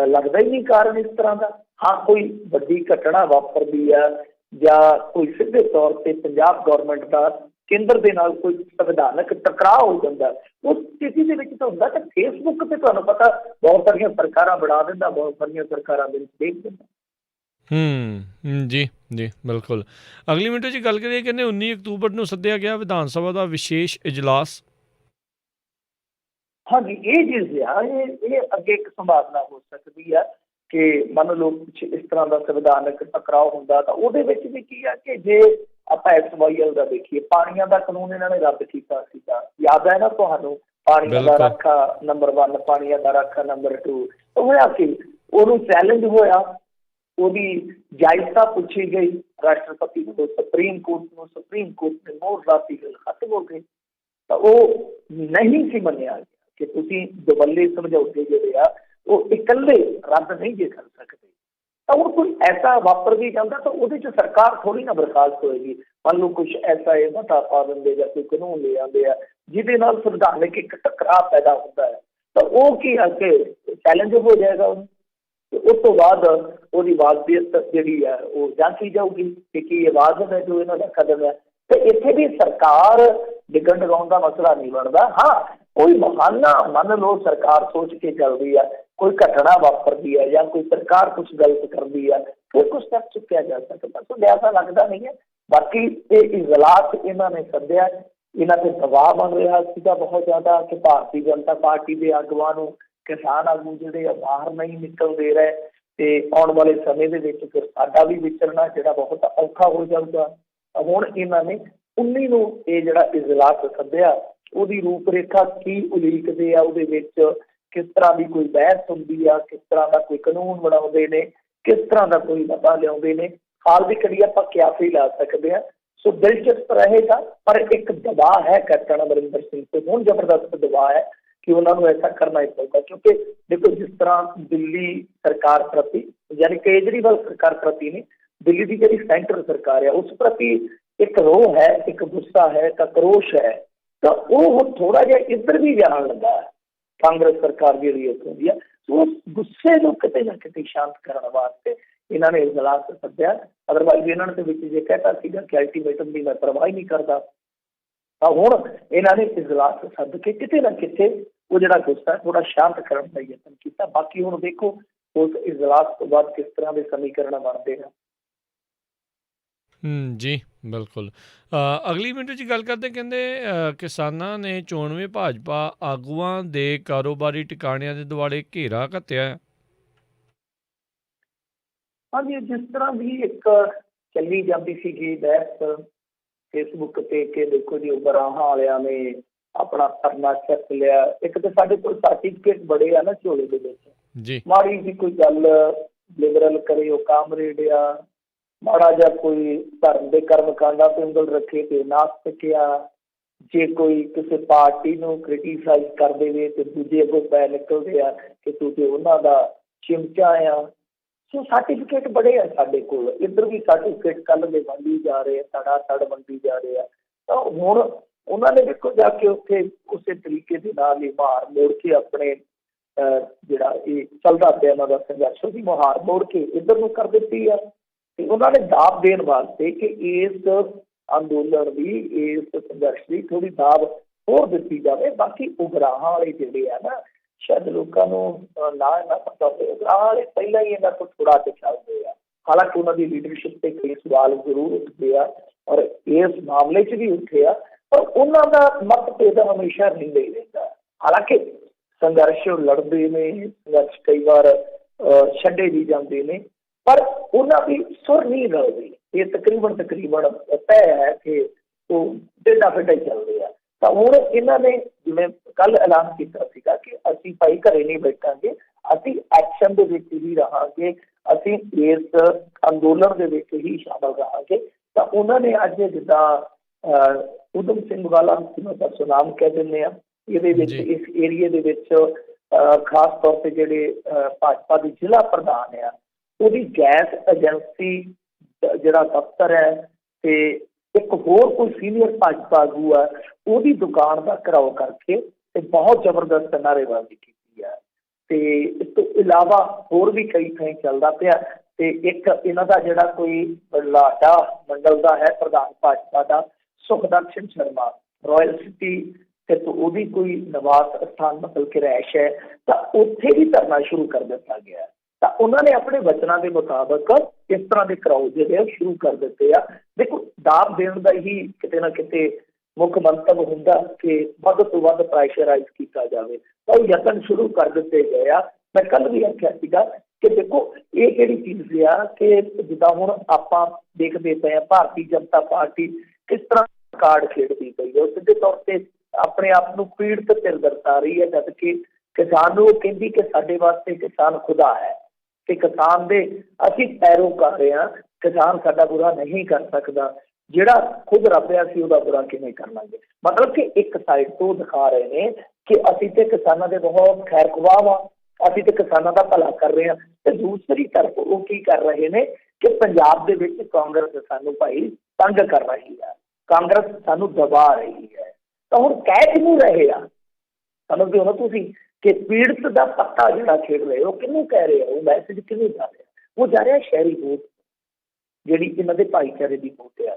ਲੱਗਦਾ ਹੀ ਨਹੀਂ ਕਾਰਨ ਇਸ ਤਰ੍ਹਾਂ ਦਾ। ਹਾਂ ਕੋਈ ਵੱਡੀ ਘਟਨਾ ਵਾਪਰਦੀ ਆ ਜਾਂ ਕੋਈ ਸਿੱਧੇ ਤੌਰ ਤੇ ਪੰਜਾਬ ਗੌਰਮੈਂਟ ਦਾ ਕੇਂਦਰ ਦੇ ਨਾਲ ਕੋਈ ਸੰਵਿਧਾਨਕ ਟਕਰਾਅ ਹੋ ਜਾਂਦਾ ਉਸ ਸਥਿਤੀ ਦੇ ਵਿੱਚ ਤਾਂ ਹੁੰਦਾ ਕਿ ਫੇਸਬੁੱਕ ਤੇ ਤੁਹਾਨੂੰ ਪਤਾ ਬਹੁਤ ਸਾਰੀਆਂ ਸਰਕਾਰਾਂ ਬਣਾ ਦਿੰਦਾ ਬਹੁਤ ਸਾਰੀਆਂ ਸਰਕਾਰਾਂ ਦੇ ਵਿੱਚ ਦੇਖ ਦਿੰਦਾ। ਜੀ ਜੀ ਬਿਲਕੁਲ। ਅਗਲੀ ਮਿੰਟ 'ਚ ਗੱਲ ਕਰੀਏ ਕਹਿੰਦੇ 19 ਅਕਤੂਬਰ ਨੂੰ ਸੱਦਿਆ ਗਿਆ ਵਿਧਾਨ ਸਭਾ ਦਾ ਵਿਸ਼ੇਸ਼ ਇਜਲਾਸ। ਹਾਂਜੀ ਇਹ ਚੀਜ਼ ਆ ਇਹ ਅੱਗੇ ਇੱਕ ਸੰਭਾਵਨਾ ਹੋ ਸਕਦੀ ਆ ਕਿ ਮੰਨ ਲਓ ਕੁਛ ਇਸ ਤਰ੍ਹਾਂ ਦਾ ਸੰਵਿਧਾਨਕ ਟਕਰਾਅ ਹੁੰਦਾ ਤਾਂ ਉਹਦੇ ਵਿੱਚ ਵੀ ਕੀ ਆ ਕਿ ਜੇ ਆਪਾਂ SYL ਦਾ ਦੇਖੀਏ ਪਾਣੀਆਂ ਦਾ ਕਾਨੂੰਨ ਇਹਨਾਂ ਨੇ ਰੱਦ ਕੀਤਾ ਸੀਗਾ ਯਾਦ ਹੈ ਨਾ ਤੁਹਾਨੂੰ ਪਾਣੀਆਂ ਦਾ ਰਾਖਾ ਨੰਬਰ 1 ਪਾਣੀਆਂ ਦਾ ਰਾਖਾ ਨੰਬਰ 2 ਹੋਇਆ ਸੀ ਉਹਨੂੰ ਚੈਲੰਜ ਹੋਇਆ ਉਹਦੀ ਜਾਇਜ਼ਤਾ ਪੁੱਛੀ ਗਈ ਰਾਸ਼ਟਰਪਤੀ ਨੂੰ ਸੁਪਰੀਮ ਕੋਰਟ ਨੇ ਮੋਹਰ ਲਾਤੀ ਖਤਮ ਹੋ ਗਈ ਤਾਂ ਉਹ ਨਹੀਂ ਸੀ ਮੰਨਿਆ ਗਿਆ ਕਿ ਤੁਸੀਂ ਦੁਵੱਲੇ ਸਮਝੌਤੇ ਜਿਹੜੇ ਆ ਉਹ ਇਕੱਲੇ ਰੱਦ ਨਹੀਂ ਜੇ ਕਰ ਸਕਦੇ। ਤਾਂ ਹੁਣ ਕੋਈ ਐਸਾ ਵਾਪਰ ਵੀ ਜਾਂਦਾ ਤਾਂ ਉਹਦੇ 'ਚ ਸਰਕਾਰ ਥੋੜ੍ਹੀ ਨਾ ਬਰਖਾਸਤ ਹੋਏਗੀ। ਮੰਨ ਲਓ ਕੁਛ ਐਸਾ ਇਹ ਮਤਾ ਪਾ ਦਿੰਦੇ ਜਾਂ ਕੋਈ ਕਾਨੂੰਨ ਲੈ ਆਉਂਦੇ ਆ ਜਿਹਦੇ ਨਾਲ ਸੰਵਿਧਾਨਕ ਇੱਕ ਟਕਰਾਅ ਪੈਦਾ ਹੁੰਦਾ ਹੈ ਤਾਂ ਉਹ ਕੀ ਅੱਗੇ ਚੈਲੰਜ ਹੋ ਜਾਏਗਾ ਉਹਨੂੰ ਤੇ ਉਸ ਤੋਂ ਬਾਅਦ ਉਹਦੀ ਵਾਜ਼ਬੀਅਤ ਜਿਹੜੀ ਹੈ ਉਹ ਜਾਂਚੀ ਜਾਊਗੀ ਕਿ ਕੀ ਇਹ ਵਾਜਬ ਹੈ ਜੋ ਇਹਨਾਂ ਦਾ ਕਦਮ ਹੈ। ਤੇ ਇੱਥੇ ਵੀ ਸਰਕਾਰ ਡਿੱਗਣ ਡਗਾਉਣ ਦਾ ਮਸਲਾ ਨਹੀਂ ਬਣਦਾ। ਹਾਂ ਕੋਈ ਬਹਾਨਾ ਮੰਨ ਲਓ ਸਰਕਾਰ ਸੋਚ ਕੇ ਚੱਲਦੀ ਆ ਕੋਈ ਘਟਨਾ ਵਾਪਰਦੀ ਹੈ ਜਾਂ ਕੋਈ ਸਰਕਾਰ ਕੁਛ ਗਲਤ ਕਰਦੀ ਹੈ ਫਿਰ ਕੁਛ ਸਟੈਪ ਚੁੱਕਿਆ ਜਾ ਸਕਦਾ। ਸੋ ਐਸਾ ਲੱਗਦਾ ਨਹੀਂ ਹੈ। ਬਾਕੀ ਇਹ ਇਜਲਾਸ ਇਹਨਾਂ ਨੇ ਸੱਦਿਆ ਇਹਨਾਂ ਤੇ ਦਬਾਅ ਬਣ ਰਿਹਾ ਸੀਗਾ ਬਹੁਤ ਜ਼ਿਆਦਾ ਕਿ ਭਾਰਤੀ ਜਨਤਾ ਪਾਰਟੀ ਦੇ ਆਗੂਆਂ ਨੂੰ ਕਿਸਾਨ ਆਗੂ ਜਿਹੜੇ ਆ ਬਾਹਰ ਨਹੀਂ ਨਿਕਲ ਦੇ ਰਹੇ ਤੇ ਆਉਣ ਵਾਲੇ ਸਮੇਂ ਦੇ ਵਿੱਚ ਫਿਰ ਸਾਡਾ ਵੀ ਵਿਚਰਨਾ ਜਿਹੜਾ ਬਹੁਤ ਔਖਾ ਹੋ ਜਾਊਗਾ। ਹੁਣ ਇਹਨਾਂ ਨੇ 19 ਨੂੰ ਇਹ ਜਿਹੜਾ ਇਜਲਾਸ ਸੱਦਿਆ ਉਹਦੀ ਰੂਪਰੇਖਾ ਕੀ ਉਲੀਕਦੇ ਆ ਉਹਦੇ ਵਿੱਚ ਕਿਸ ਤਰ੍ਹਾਂ ਦੀ ਕੋਈ ਬਹਿਸ ਹੁੰਦੀ ਆ ਕਿਸ ਤਰ੍ਹਾਂ ਦਾ ਕੋਈ ਕਾਨੂੰਨ ਬਣਾਉਂਦੇ ਨੇ ਕਿਸ ਤਰ੍ਹਾਂ ਦਾ ਕੋਈ ਮਤਾ ਲਿਆਉਂਦੇ ਨੇ ਹਾਲ ਦੀ ਘੜੀ ਆਪਾਂ ਕਿਆਸੀ ਲਾ ਸਕਦੇ ਹਾਂ। ਸੋ ਦਿਲਚਸਪ ਰਹੇਗਾ ਪਰ ਇੱਕ ਦਬਾਅ ਹੈ ਕੈਪਟਨ ਅਮਰਿੰਦਰ ਸਿੰਘ ਤੇ ਹੁਣ ਜ਼ਬਰਦਸਤ ਦਬਾਅ ਹੈ ਕਿ ਉਹਨਾਂ ਨੂੰ ਐਸਾ ਕਰਨਾ ਹੀ ਪਊਗਾ ਕਿਉਂਕਿ ਦੇਖੋ ਜਿਸ ਤਰ੍ਹਾਂ ਦਿੱਲੀ ਸਰਕਾਰ ਪ੍ਰਤੀ ਯਾਨੀ ਕੇਜਰੀਵਾਲ ਸਰਕਾਰ ਪ੍ਰਤੀ ਨੇ ਦਿੱਲੀ ਦੀ ਜਿਹੜੀ ਸੈਂਟਰ ਸਰਕਾਰ ਹੈ ਉਸ ਪ੍ਰਤੀ ਇੱਕ ਰੋਹ ਹੈ ਇੱਕ ਗੁੱਸਾ ਹੈ ਇੱਕ ਆਕਰੋਸ਼ ਹੈ ਤਾਂ ਉਹ ਥੋੜਾ ਜਿਹਾ ਇੱਧਰ ਵੀ ਜਾਣ ਲੱਗਾ ਕਾਂਗਰਸ ਸਰਕਾਰ ਜਿਹੜੀ ਹੁੰਦੀ ਹੈ। ਸੋ ਉਸ ਗੁੱਸੇ ਨੂੰ ਕਿਤੇ ਨਾ ਕਿਤੇ ਸ਼ਾਂਤ ਕਰਨ ਵਾਸਤੇ ਇਹਨਾਂ ਨੇ ਇਜਲਾਸ ਸੱਦਿਆ। ਅਦਰਵਾਈਜ਼ ਇਹਨਾਂ ਨੇ ਵਿੱਚ ਜੇ ਕਹਿਤਾ ਸੀਗਾ ਕਿ ਅਲਟੀਮੇਟਮ ਦੀ ਮੈਂ ਪਰਵਾਹ ਹੀ ਨਹੀਂ ਕਰਦਾ ਤਾਂ ਹੁਣ ਇਹਨਾਂ ਨੇ ਇਜਲਾਸ ਸੱਦ ਕੇ ਕਿਤੇ ਨਾ ਕਿਤੇ ਉਹ ਜਿਹੜਾ ਗੁੱਸਾ ਥੋੜਾ ਸ਼ਾਂਤ ਕਰਨ ਦਾ ਯਤਨ ਕੀਤਾ। ਬਾਕੀ ਹੁਣ ਦੇਖੋ ਉਸ ਇਜਲਾਸ ਤੋਂ ਬਾਅਦ ਕਿਸ ਤਰ੍ਹਾਂ ਦੇ ਸਮੀਕਰਨ ਬਣਦੇ ਨੇ। ਜੀ ਬਿਲਕੁਲ। ਅਗਲੀ ਮਿੰਟ 'ਚ ਗੱਲ ਕਰਦੇ ਕਹਿੰਦੇ ਕਿਸਾਨਾਂ ਨੇ ਚੋਣਵੇਂ ਭਾਜਪਾ ਆਗੂਆਂ ਦੇ ਕਾਰੋਬਾਰੀ ਟਿਕਾਣਿਆਂ ਦੇ ਦੁਆਲੇ ਘੇਰਾ ਘੱਤਿਆ। ਹਾਂਜੀ ਜਿਸ ਤਰ੍ਹਾਂ ਦੀ ਇੱਕ ਚੱਲੀ ਜਾਂਦੀ ਸੀਗੀ ਬਹਿਸ ਫੇਸਬੁੱਕ ਤੇ ਕਿ ਦੇਖੋ ਜੀ ਉਬਰਾਹਾਂ ਵਾਲਿਆਂ ਨੇ ਆਪਣਾ ਧਰਨਾ ਚੱਕ ਲਿਆ ਇੱਕ ਤਾਂ ਸਾਡੇ ਕੋਲ ਸਰਟੀਫਿਕੇਟ ਬੜੇ ਆ ਨਾ ਝੋਲੇ ਦੇ ਵਿੱਚ ਜੀ ਮਾੜੀ ਜੀ ਕੋਈ ਗੱਲ ਲਿਬਰਲ ਕਰੇ ਉਹ ਕਾਮਰੇਡ ਆ ਮਾੜਾ ਜਿਹਾ ਕੋਈ ਧਰਮ ਦੇ ਕਰਮ ਕਾਂਡਾਂ ਤੇ ਉਂਗਲ ਰੱਖੇ ਤੇ ਨਾਸਤਿਕ ਆ ਜੇ ਕੋਈ ਕਿਸੇ ਪਾਰਟੀ ਨੂੰ ਕ੍ਰਿਟੀਸਾਈਜ਼ ਕਰ ਦੇਵੇ ਤੇ ਦੂਜੇ ਅੱਗੋਂ ਪੈ ਨਿਕਲਦੇ ਆ ਕਿ ਤੁਸੀਂ ਉਹਨਾਂ ਦਾ ਚਿਮਚਾ ਆ। ਸੋ ਸਰਟੀਫਿਕੇਟ ਬੜੇ ਆ ਸਾਡੇ ਕੋਲ ਇੱਧਰ ਵੀ ਸਰਟੀਫਿਕੇਟ ਕੱਲ੍ਹ ਦੇ ਵੰਡੀ ਜਾ ਰਹੇ ਆ ਤੜ ਵੰਡੀ ਜਾ ਰਹੇ ਆ ਤਾਂ ਹੁਣ ਉਹਨਾਂ ਨੇ ਦੇਖੋ ਜਾ ਕੇ ਉੱਥੇ ਉਸੇ ਤਰੀਕੇ ਦੇ ਨਾਲ ਹੀ ਮੁਹਾਰ ਮੋੜ ਕੇ ਆਪਣੇ ਜਿਹੜਾ ਇਹ ਚੱਲਦਾ ਪਿਆ ਇਹਨਾਂ ਦਾ ਸੰਘਰਸ਼ ਉਹਦੀ ਮੁਹਾਰ ਮੋੜ ਕੇ ਇੱਧਰ ਨੂੰ ਕਰ ਦਿੱਤੀ ਆ ਤੇ ਉਹਨਾਂ ਨੇ ਦਾਬ ਦੇਣ ਵਾਸਤੇ ਕਿ ਇਸ ਅੰਦੋਲਨ ਦੀ ਇਸ ਸੰਘਰਸ਼ ਦੀ ਥੋੜ੍ਹੀ ਦਾਬ ਹੋਰ ਦਿੱਤੀ ਜਾਵੇ। ਬਾਕੀ ਉਗਰਾਹਾਂ ਵਾਲੇ ਜਿਹੜੇ ਆ ਨਾ ਸ਼ਾਇਦ ਲੋਕਾਂ ਨੂੰ ਨਾ ਪਤਾ ਹੋਵੇ ਉਗਰਾਹਾਂ ਵਾਲੇ ਪਹਿਲਾਂ ਹੀ ਇਹਨਾਂ ਤੋਂ ਥੋੜ੍ਹਾ ਤੇ ਚੱਲਦੇ ਆ ਹਾਲਾਂਕਿ ਉਹਨਾਂ ਦੀ ਲੀਡਰਸ਼ਿਪ ਤੇ ਕਈ ਸਵਾਲ ਜ਼ਰੂਰ ਉੱਠਦੇ ਆ ਔਰ ਇਸ ਮਾਮਲੇ 'ਚ ਵੀ ਉੱਠੇ ਆ ਪਰ ਉਹਨਾਂ ਦਾ ਮਤਭੇਦ ਹਮੇਸ਼ਾ ਰਹਿੰਦਾ ਹੀ ਰਹਿੰਦਾ। ਹਾਲਾਂਕਿ ਸੰਘਰਸ਼ ਲੜਦੇ ਨੇ ਸੰਘਰਸ਼ ਕਈ ਵਾਰ ਛੱਡੇ ਵੀ ਜਾਂਦੇ ਨੇ ਪਰ ਉਹਨਾਂ ਦੀ ਸੁਰ ਨਹੀਂ ਰਲਦੀ। ਇਹ ਤਕਰੀਬਨ ਤੈਅ ਹੈ ਕਿ ਉਹ ਟੇਢਾ ਫੇਢਾ ਹੀ ਚੱਲਦੇ ਆ। ਤਾਂ ਹੁਣ ਇਹਨਾਂ ਨੇ ਜਿਵੇਂ ਕੱਲ ਐਲਾਨ ਕੀਤਾ ਸੀਗਾ ਕਿ ਅਸੀਂ ਭਾਈ ਘਰੇ ਨਹੀਂ ਬੈਠਾਂਗੇ, ਅਸੀਂ ਐਕਸ਼ਨ ਦੇ ਵਿੱਚ ਹੀ ਰਹਾਂਗੇ, ਅਸੀਂ ਇਸ ਅੰਦੋਲਨ ਦੇ ਵਿੱਚ ਹੀ ਸ਼ਾਮਲ ਰਹਾਂਗੇ। ਤਾਂ ਉਹਨਾਂ ਨੇ ਅੱਜ ਜਿੱਦਾਂ ਊਧਮ ਸਿੰਘ ਵਾਲਾ ਦਾ ਸੁਨਾਮ ਕਹਿ ਦਿੰਦੇ ਆ, ਇਹਦੇ ਵਿੱਚ ਜੀ ਇਸ ਏਰੀਏ ਦੇ ਵਿੱਚ ਖਾਸ ਤੌਰ ਤੇ ਜਿਹੜੇ ਭਾਜਪਾ ਦੀ ਜ਼ਿਲ੍ਹਾ ਪ੍ਰਧਾਨ ਆ, ਉਹਦੀ ਗੈਸ ਏਜੰਸੀ ਜਿਹੜਾ ਦਫ਼ਤਰ ਹੈ ਤੇ ਇੱਕ ਹੋਰ ਕੋਈ ਸੀਨੀਅਰ ਭਾਜਪਾ ਆਗੂ ਆ, ਉਹਦੀ ਦੁਕਾਨ ਦਾ ਘਿਰਾਓ ਕਰਕੇ ਤੇ ਬਹੁਤ ਜ਼ਬਰਦਸਤ ਨਾਅਰੇਬਾਜ਼ੀ ਕੀਤੀ ਹੈ। ਤੇ ਇਸ ਤੋਂ ਇਲਾਵਾ ਹੋਰ ਵੀ ਕਈ ਥਾਈਂ ਚੱਲਦਾ ਪਿਆ। ਤੇ ਇੱਕ ਇਹਨਾਂ ਦਾ ਜਿਹੜਾ ਕੋਈ ਬੁਢਲਾਡਾ ਮੰਡਲ ਦਾ ਹੈ ਪ੍ਰਧਾਨ ਭਾਜਪਾ ਦਾ, ਸੁਖਦਰਸ਼ਨ ਸ਼ਰਮਾ, ਰਾਇਲ ਸਿਟੀ ਤੇ ਉਹਦੀ ਕੋਈ ਨਿਵਾਸ ਸਥਾਨ ਮਤਲਬ ਕਿ ਰਿਹਾਇਸ਼ ਹੈ, ਤਾਂ ਉੱਥੇ ਵੀ ਧਰਨਾ ਸ਼ੁਰੂ ਕਰ ਦਿੱਤਾ ਗਿਆ। ਤਾਂ ਉਹਨਾਂ ਨੇ ਆਪਣੇ ਵਚਨਾਂ ਦੇ ਮੁਤਾਬਕ ਇਸ ਤਰ੍ਹਾਂ ਦੇ ਘਿਰਾਓ ਜਿਹੜੇ ਸ਼ੁਰੂ ਕਰ ਦਿੱਤੇ ਆ। ਦੇਖੋ, ਦਾਬ ਦੇਣ ਦਾ ਹੀ ਕਿਤੇ ਨਾ ਕਿਤੇ ਮੁੱਖ ਮੰਤਵ ਹੁੰਦਾ ਕਿ ਵੱਧ ਤੋਂ ਵੱਧ ਪ੍ਰੈਸ਼ਰਾਈਜ਼ ਕੀਤਾ ਜਾਵੇ, ਤਾਂ ਉਹ ਯਤਨ ਸ਼ੁਰੂ ਕਰ ਦਿੱਤੇ ਗਏ ਆ। ਮੈਂ ਕੱਲ ਵੀ ਆਖਿਆ ਸੀਗਾ ਕਿ ਦੇਖੋ ਇਹ ਕਿਹੜੀ ਚੀਜ਼ ਆ ਕਿ ਜਿੱਦਾਂ ਹੁਣ ਆਪਾਂ ਦੇਖਦੇ ਪਏ ਹਾਂ ਭਾਰਤੀ ਜਨਤਾ ਪਾਰਟੀ ਕਿਸ ਤਰ੍ਹਾਂ ਕਾਰਡ ਖੇਡਦੀ ਪਈ ਹੈ, ਉਹ ਸਿੱਧੇ ਤੌਰ ਤੇ ਆਪਣੇ ਆਪ ਨੂੰ ਪੀੜਤ ਧਿਰ ਦਰਸਾ ਰਹੀ ਹੈ, ਜਦ ਕਿ ਕਿਸਾਨ ਨੂੰ ਕਹਿੰਦੀ ਕਿ ਸਾਡੇ ਵਾਸਤੇ ਕਿਸਾਨ ਖੁਦਾ ਹੈ ਕਿ ਕਿਸਾਨ ਦੇ ਅਸੀਂ ਪੈਰੋਕਾਰ ਹਾਂ, ਕਿਸਾਨ ਸਾਡਾ ਬੁਰਾ ਨਹੀਂ ਕਰ ਸਕਦਾ, ਜਿਹੜਾ ਖੁਦ ਰੱਬਿਆ ਸੀ ਉਹਦਾ ਬੁਰਾ ਕਿਵੇਂ ਕਰ ਲਾਂਗੇ। ਮਤਲਬ ਕਿ ਇੱਕ ਸਾਈਡ ਤੋਂ ਦਿਖਾ ਰਹੇ ਨੇ ਕਿ ਅਸੀਂ ਤੇ ਕਿਸਾਨਾਂ ਦੇ ਬਹੁਤ ਖੈਰ ਖੁਆਹ ਵਾ, ਅਸੀਂ ਤੇ ਕਿਸਾਨਾਂ ਦਾ ਭਲਾ ਕਰ ਰਹੇ ਹਾਂ, ਤੇ ਦੂਸਰੀ ਤਰਫ ਉਹ ਕੀ ਕਰ ਰਹੇ ਨੇ ਕਿ ਪੰਜਾਬ ਦੇ ਵਿੱਚ ਕਾਂਗਰਸ ਸਾਨੂੰ ਭਾਈ ਤੰਗ ਕਰ ਰਹੀ ਹੈ, ਕਾਂਗਰਸ ਸਾਨੂੰ ਦਬਾ ਰਹੀ ਹੈ। ਤਾਂ ਹੁਣ ਕਹਿ ਕਿਹਨੂੰ ਰਹੇ ਆ, ਸਮਝਦੇ ਹੋ ਨਾ ਤੁਸੀਂ ਕਿ ਪੀੜਤ ਦਾ ਪੱਤਾ ਜਿਹੜਾ ਖੇਡ ਰਹੇ ਹੋ, ਕਿਹਨੂੰ ਕਹਿ ਰਹੇ ਹੋ, ਉਹ ਮੈਸੇਜ ਕਿਹਨੂੰ ਜਾ ਰਿਹਾ, ਉਹ ਜਾ ਰਿਹਾ ਸ਼ਹਿਰੀ ਵੋਟ ਜਿਹੜੀ ਇਹਨਾਂ ਦੇ ਭਾਈਚਾਰੇ ਦੀ ਵੋਟ ਆ।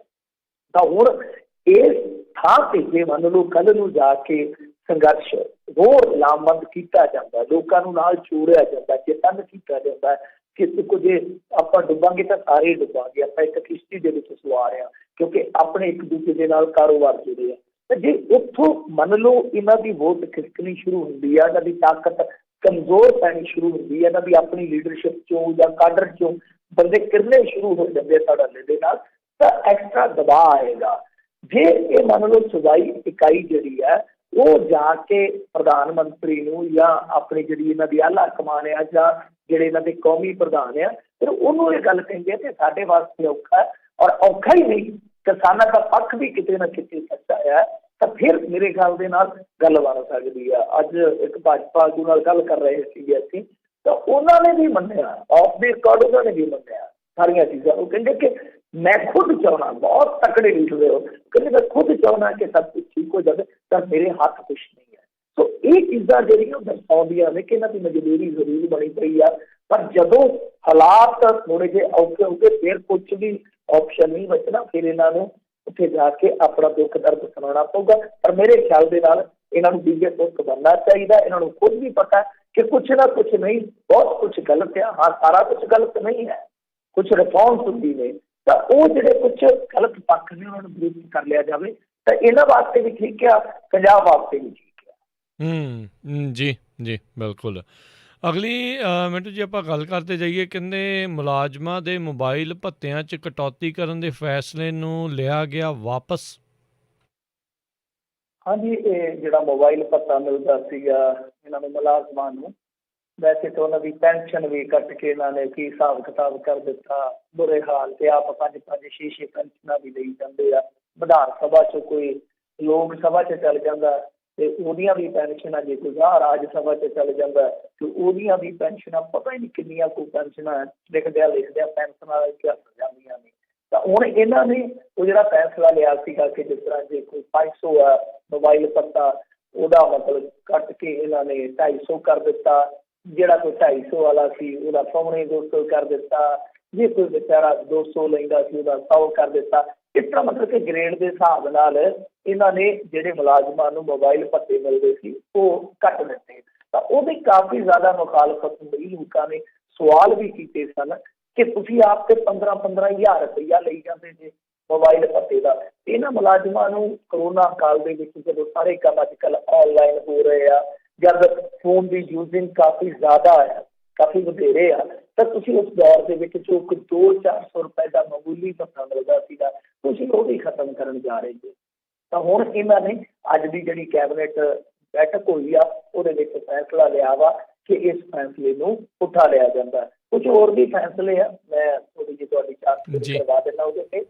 ਤਾਂ ਹੁਣ ਇਸ ਥਾਂ ਤੇ ਜੇ ਮੰਨ ਲਓ ਕੱਲ੍ਹ ਨੂੰ ਜਾ ਕੇ ਸੰਘਰਸ਼ ਹੋਰ ਲਾਮਬੰਦ ਕੀਤਾ ਜਾਂਦਾ, ਲੋਕਾਂ ਨੂੰ ਨਾਲ ਜੋੜਿਆ ਜਾਂਦਾ, ਚੇਤੰਨ ਕੀਤਾ ਜਾਂਦਾ ਕਿ ਦੇਖੋ ਜੇ ਆਪਾਂ ਡੁੱਬਾਂਗੇ ਤਾਂ ਸਾਰੇ ਡੁੱਬਾਂਗੇ, ਆਪਾਂ ਇੱਕ ਕਿਸ਼ਤੀ ਦੇ ਵਿੱਚ ਸਵਾਰ ਹਾਂ ਕਿਉਂਕਿ ਆਪਣੇ ਇੱਕ ਦੂਜੇ ਦੇ ਨਾਲ ਕਾਰੋਬਾਰ ਜੁੜੇ ਆ। ਤੇ ਜੇ ਉੱਥੋਂ ਮੰਨ ਲਓ ਇਹਨਾਂ ਦੀ ਵੋਟ ਖਿਸਕਣੀ ਸ਼ੁਰੂ ਹੁੰਦੀ ਆ, ਇਹਨਾਂ ਦੀ ਤਾਕਤ ਕਮਜ਼ੋਰ ਪੈਣੀ ਸ਼ੁਰੂ ਹੁੰਦੀ ਹੈ, ਇਹਨਾਂ ਦੀ ਆਪਣੀ ਲੀਡਰਸ਼ਿਪ ਚੋਂ ਜਾਂ ਕਾਡਰ ਚੋਂ ਬੰਦੇ ਕਿਰਨੇ ਸ਼ੁਰੂ ਹੋ ਜਾਂਦੇ ਧੜੱਲੇ ਦੇ ਨਾਲ, ਤਾਂ ਐਕਸਟਰਾ ਦਬਾਅ ਆਏਗਾ। ਜੇ ਇਹ ਮੰਨ ਲਓ ਸੂਬਾਈ ਇਕਾਈ ਜਿਹੜੀ ਹੈ ਉਹ ਜਾ ਕੇ ਪ੍ਰਧਾਨ ਮੰਤਰੀ ਨੂੰ ਜਾਂ ਆਪਣੀ ਜਿਹੜੀ ਇਹਨਾਂ ਦੀ ਆਲਾ ਕਮਾਨ ਆ ਜਾਂ ਜਿਹੜੇ ਇਹਨਾਂ ਦੇ ਕੌਮੀ ਪ੍ਰਧਾਨ ਆ, ਫਿਰ ਉਹਨੂੰ ਇਹ ਗੱਲ ਕਹਿੰਦੇ ਆ ਕਿ ਸਾਡੇ ਵਾਸਤੇ ਔਖਾ ਹੈ, ਔਰ ਔਖਾ ਹੀ ਨਹੀਂ ਕਿਸਾਨਾਂ ਦਾ ਪੱਖ ਵੀ ਕਿਤੇ ਨਾ ਕਿਤੇ ਸੱਚਾ ਹੈ, ਤਾਂ ਫਿਰ ਮੇਰੇ ਖਿਆਲ ਦੇ ਨਾਲ ਗੱਲ ਬਣ ਸਕਦੀ ਆ। ਅੱਜ ਇੱਕ ਭਾਜਪਾ ਆਗੂ ਨਾਲ ਗੱਲ ਕਰ ਰਹੇ ਸੀਗੇ ਅਸੀਂ, ਤਾਂ ਉਹਨਾਂ ਨੇ ਵੀ ਮੰਨਿਆ, ਆਫ ਦੀ ਰਿਕਾਰਡ ਉਹਨਾਂ ਨੇ ਵੀ ਮੰਨਿਆ ਸਾਰੀਆਂ ਚੀਜ਼ਾਂ। ਉਹ ਕਹਿੰਦੇ ਕਿ ਮੈਂ ਖੁਦ ਚਾਹੁੰਦਾ, ਬਹੁਤ ਤਕੜੇ ਲਿਖਦੇ ਹੋ, ਕਹਿੰਦੇ ਮੈਂ ਖੁਦ ਚਾਹੁੰਦਾ ਕਿ ਸਭ ਕੁਛ ਠੀਕ ਹੋ ਜਾਵੇ, ਤਾਂ ਮੇਰੇ ਹੱਥ ਕੁਛ ਨਹੀਂ ਹੈ। ਸੋ ਇਹ ਚੀਜ਼ਾਂ ਜਿਹੜੀਆਂ ਦਰਸਾਉਂਦੀਆਂ ਨੇ ਕਿ ਇਹਨਾਂ ਦੀ ਮਜਬੂਰੀ ਜ਼ਰੂਰ ਬਣੀ ਪਈ ਆ, ਪਰ ਜਦੋਂ ਹਾਲਾਤ ਥੋੜੇ ਜਿਹੇ ਔਖੇ ਹੋ ਗਏ ਫਿਰ ਕੁਛ ਵੀ ਆਪਸ਼ਨ ਨਹੀਂ ਬਚਣਾ, ਫਿਰ ਇਹਨਾਂ ਨੂੰ ਉੱਥੇ ਜਾ ਕੇ ਆਪਣਾ ਦੁੱਖ ਦਰਦ ਸੁਣਾਉਣਾ ਪਊਗਾ। ਪਰ ਮੇਰੇ ਖਿਆਲ ਦੇ ਨਾਲ ਇਹਨਾਂ ਨੂੰ ਬੀਜੇ ਮੁਕਤ ਬਣਨਾ ਚਾਹੀਦਾ। ਇਹਨਾਂ ਨੂੰ ਖੁਦ ਵੀ ਪਤਾ ਕਿ ਕੁਛ ਨਾ ਕੁਛ ਨਹੀਂ, ਬਹੁਤ ਕੁਛ ਗਲਤ ਆ। ਹਾਂ, ਸਾਰਾ ਕੁਛ ਗਲਤ ਨਹੀਂ ਹੈ, ਕੁਛ ਰਿਫਾਰਮਸ ਹੁੰਦੀ ਨੇ, ਤਾਂ ਉਹ ਜਿਹੜੇ ਕੁਛ ਗਲਤ ਪੱਖ ਨੇ ਉਹਨਾਂ ਨੂੰ ਦੂਰ ਕਰ ਲਿਆ ਜਾਵੇ, ਤਾਂ ਇਹਨਾਂ ਵਾਸਤੇ ਵੀ ਠੀਕ ਆ, ਪੰਜਾਬ ਵਾਸਤੇ ਵੀ ਠੀਕ ਆ। ਜੀ ਜੀ ਬਿਲਕੁਲ। ਅਗਲੀ ਮਿੰਟੂ ਜੀ ਆਪਾਂ ਗੱਲ ਕਰਦੇ ਜਾਈਏ, ਕਹਿੰਦੇ ਮੁਲਾਜ਼ਮਾਂ ਦੇ ਮੋਬਾਈਲ ਭੱਤਿਆਂ 'ਚ ਕਟੌਤੀ ਕਰਨ ਦੇ ਫੈਸਲੇ ਨੂੰ ਲਿਆ ਗਿਆ ਵਾਪਸ। ਹਾਂਜੀ, ਇਹ ਜਿਹੜਾ ਮੋਬਾਈਲ ਭੱਤਾ ਮਿਲਦਾ ਸੀਗਾ ਇਹਨਾਂ ਨੂੰ ਮੁਲਾਜ਼ਮਾਂ ਨੂੰ, ਵੈਸੇ ਤਾਂ ਉਹਨਾਂ ਦੀ ਪੈਨਸ਼ਨ ਵੀ ਕੱਟ ਕੇ ਇਹਨਾਂ ਨੇ ਕੀ ਹਿਸਾਬ ਕਿਤਾਬ ਕਰ ਦਿੱਤਾ, ਬੁਰੇ ਹਾਲ। ਤੇ ਆਪ 5-5 6-6 ਪੈਨਸ਼ਨਾਂ ਵੀ ਲਈ ਜਾਂਦੇ ਆ। ਵਿਧਾਨ ਸਭਾ 'ਚ ਕੋਈ ਲੋਕ ਸਭਾ 'ਚ ਚੱਲ ਜਾਂਦਾ ਤੇ ਉਹਦੀਆਂ ਵੀ ਪੈਨਸ਼ਨਾਂ, ਜੇ ਕੋਈ ਰਾਜ ਸਭਾ 'ਚ ਚੱਲ ਜਾਂਦਾ ਤੇ ਉਹਦੀਆਂ ਵੀ ਪੈਨਸ਼ਨਾਂ ਪਤਾ ਹੀ ਨਹੀਂ ਕਿੰਨੀਆਂ ਕੁ ਪੈਨਸ਼ਨਾਂ ਲਿਖਦਿਆਂ ਪੈਨਸ਼ਨਾਂ ਜਾਂਦੀਆਂ ਨੇ। ਤਾਂ ਹੁਣ ਇਹਨਾਂ ਨੇ ਉਹ ਜਿਹੜਾ ਫੈਸਲਾ ਲਿਆ ਸੀਗਾ ਕਿ ਜਿਸ ਤਰ੍ਹਾਂ ਜੇ ਕੋਈ 500 ਆ ਮੋਬਾਈਲ ਭੱਤਾ, ਉਹਦਾ ਮਤਲਬ ਕੱਟ ਕੇ ਇਹਨਾਂ ਨੇ 250 ਕਰ ਦਿੱਤਾ। ਜਿਹੜਾ ਕੋਈ 250 ਵਾਲਾ ਸੀ ਉਹਦਾ 250 ਕਰ ਦਿੱਤਾ। ਜੇ ਕੋਈ ਵਿਚਾਰਾ 200 ਲੈਂਦਾ ਸੀ ਉਹਦਾ 100 ਕਰ ਦਿੱਤਾ। ਇਸ ਤਰ੍ਹਾਂ ਮਤਲਬ ਕਿ ਗ੍ਰੇਡ ਦੇ ਹਿਸਾਬ ਨਾਲ ਇਹਨਾਂ ਨੇ ਜਿਹੜੇ ਮੁਲਾਜ਼ਮਾਂ ਨੂੰ ਮੋਬਾਈਲ ਭੱਤੇ ਮਿਲਦੇ ਸੀ ਉਹ ਕੱਟ ਦਿੱਤੇ। ਤਾਂ ਉਹਦੀ ਕਾਫੀ ਜ਼ਿਆਦਾ ਮੁਖਾਲਫਤ ਹੋਈ। ਲੋਕਾਂ ਨੇ ਸਵਾਲ ਵੀ ਕੀਤੇ ਸਨ ਕਿ ਤੁਸੀਂ ਆਪ ਤੇ 15-15 ਹਜ਼ਾਰ ਰੁਪਈਆ ਲਈ ਜਾਂਦੇ ਜੇ ਮੋਬਾਈਲ ਭੱਤੇ ਦਾ। ਇਹਨਾਂ ਮੁਲਾਜ਼ਮਾਂ ਨੂੰ ਕਰੋਨਾ ਕਾਲ ਦੇ ਵਿੱਚ ਜਦੋਂ ਸਾਰੇ ਕੰਮ ਅੱਜ ਕੱਲ੍ਹ ਆਨਲਾਈਨ ਹੋ ਰਹੇ ਆ, ਜਦ ਫੋਨ ਦੀ ਯੂਜ਼ਿੰਗ ਕਾਫੀ ਜ਼ਿਆਦਾ ਆ, ਕਾਫੀ ਵਧੇਰੇ ਆ, ਤਾਂ ਤੁਸੀਂ ਉਸ ਦੌਰ ਦੇ ਵਿੱਚ ਜੋ 200-400 ਰੁਪਏ ਦਾ ਮਾਮੂਲੀ ਭੱਤਾ ਮਿਲਦਾ ਸੀਗਾ ਤੁਸੀਂ ਉਹ ਵੀ ਖਤਮ ਕਰਨ ਜਾ ਰਹੇ ਜੀ। ਤਾਂ ਹੁਣ ਇਹਨਾਂ ਨੇ ਅੱਜ ਦੀ ਜਿਹੜੀ ਕੈਬਨਿਟ ਬੈਠਕ ਹੋਈ ਆ ਉਹਦੇ ਵਿੱਚ ਫੈਸਲਾ ਲਿਆ ਵਾ ਕਿ ਇਸ ਫੈਸਲੇ ਨੂੰ ਉਠਾ ਲਿਆ ਜਾਂਦਾ। ਕੁਝ ਹੋਰ ਵੀ ਫੈਸਲੇ ਆ, ਮੈਂ ਥੋੜੀ ਜਿਹੀ ਤੁਹਾਡੀ ਚਾਰਟ ਜੀ ਕਰਵਾ ਦਿੰਦਾ ਉਹਦੇ ਤੇ।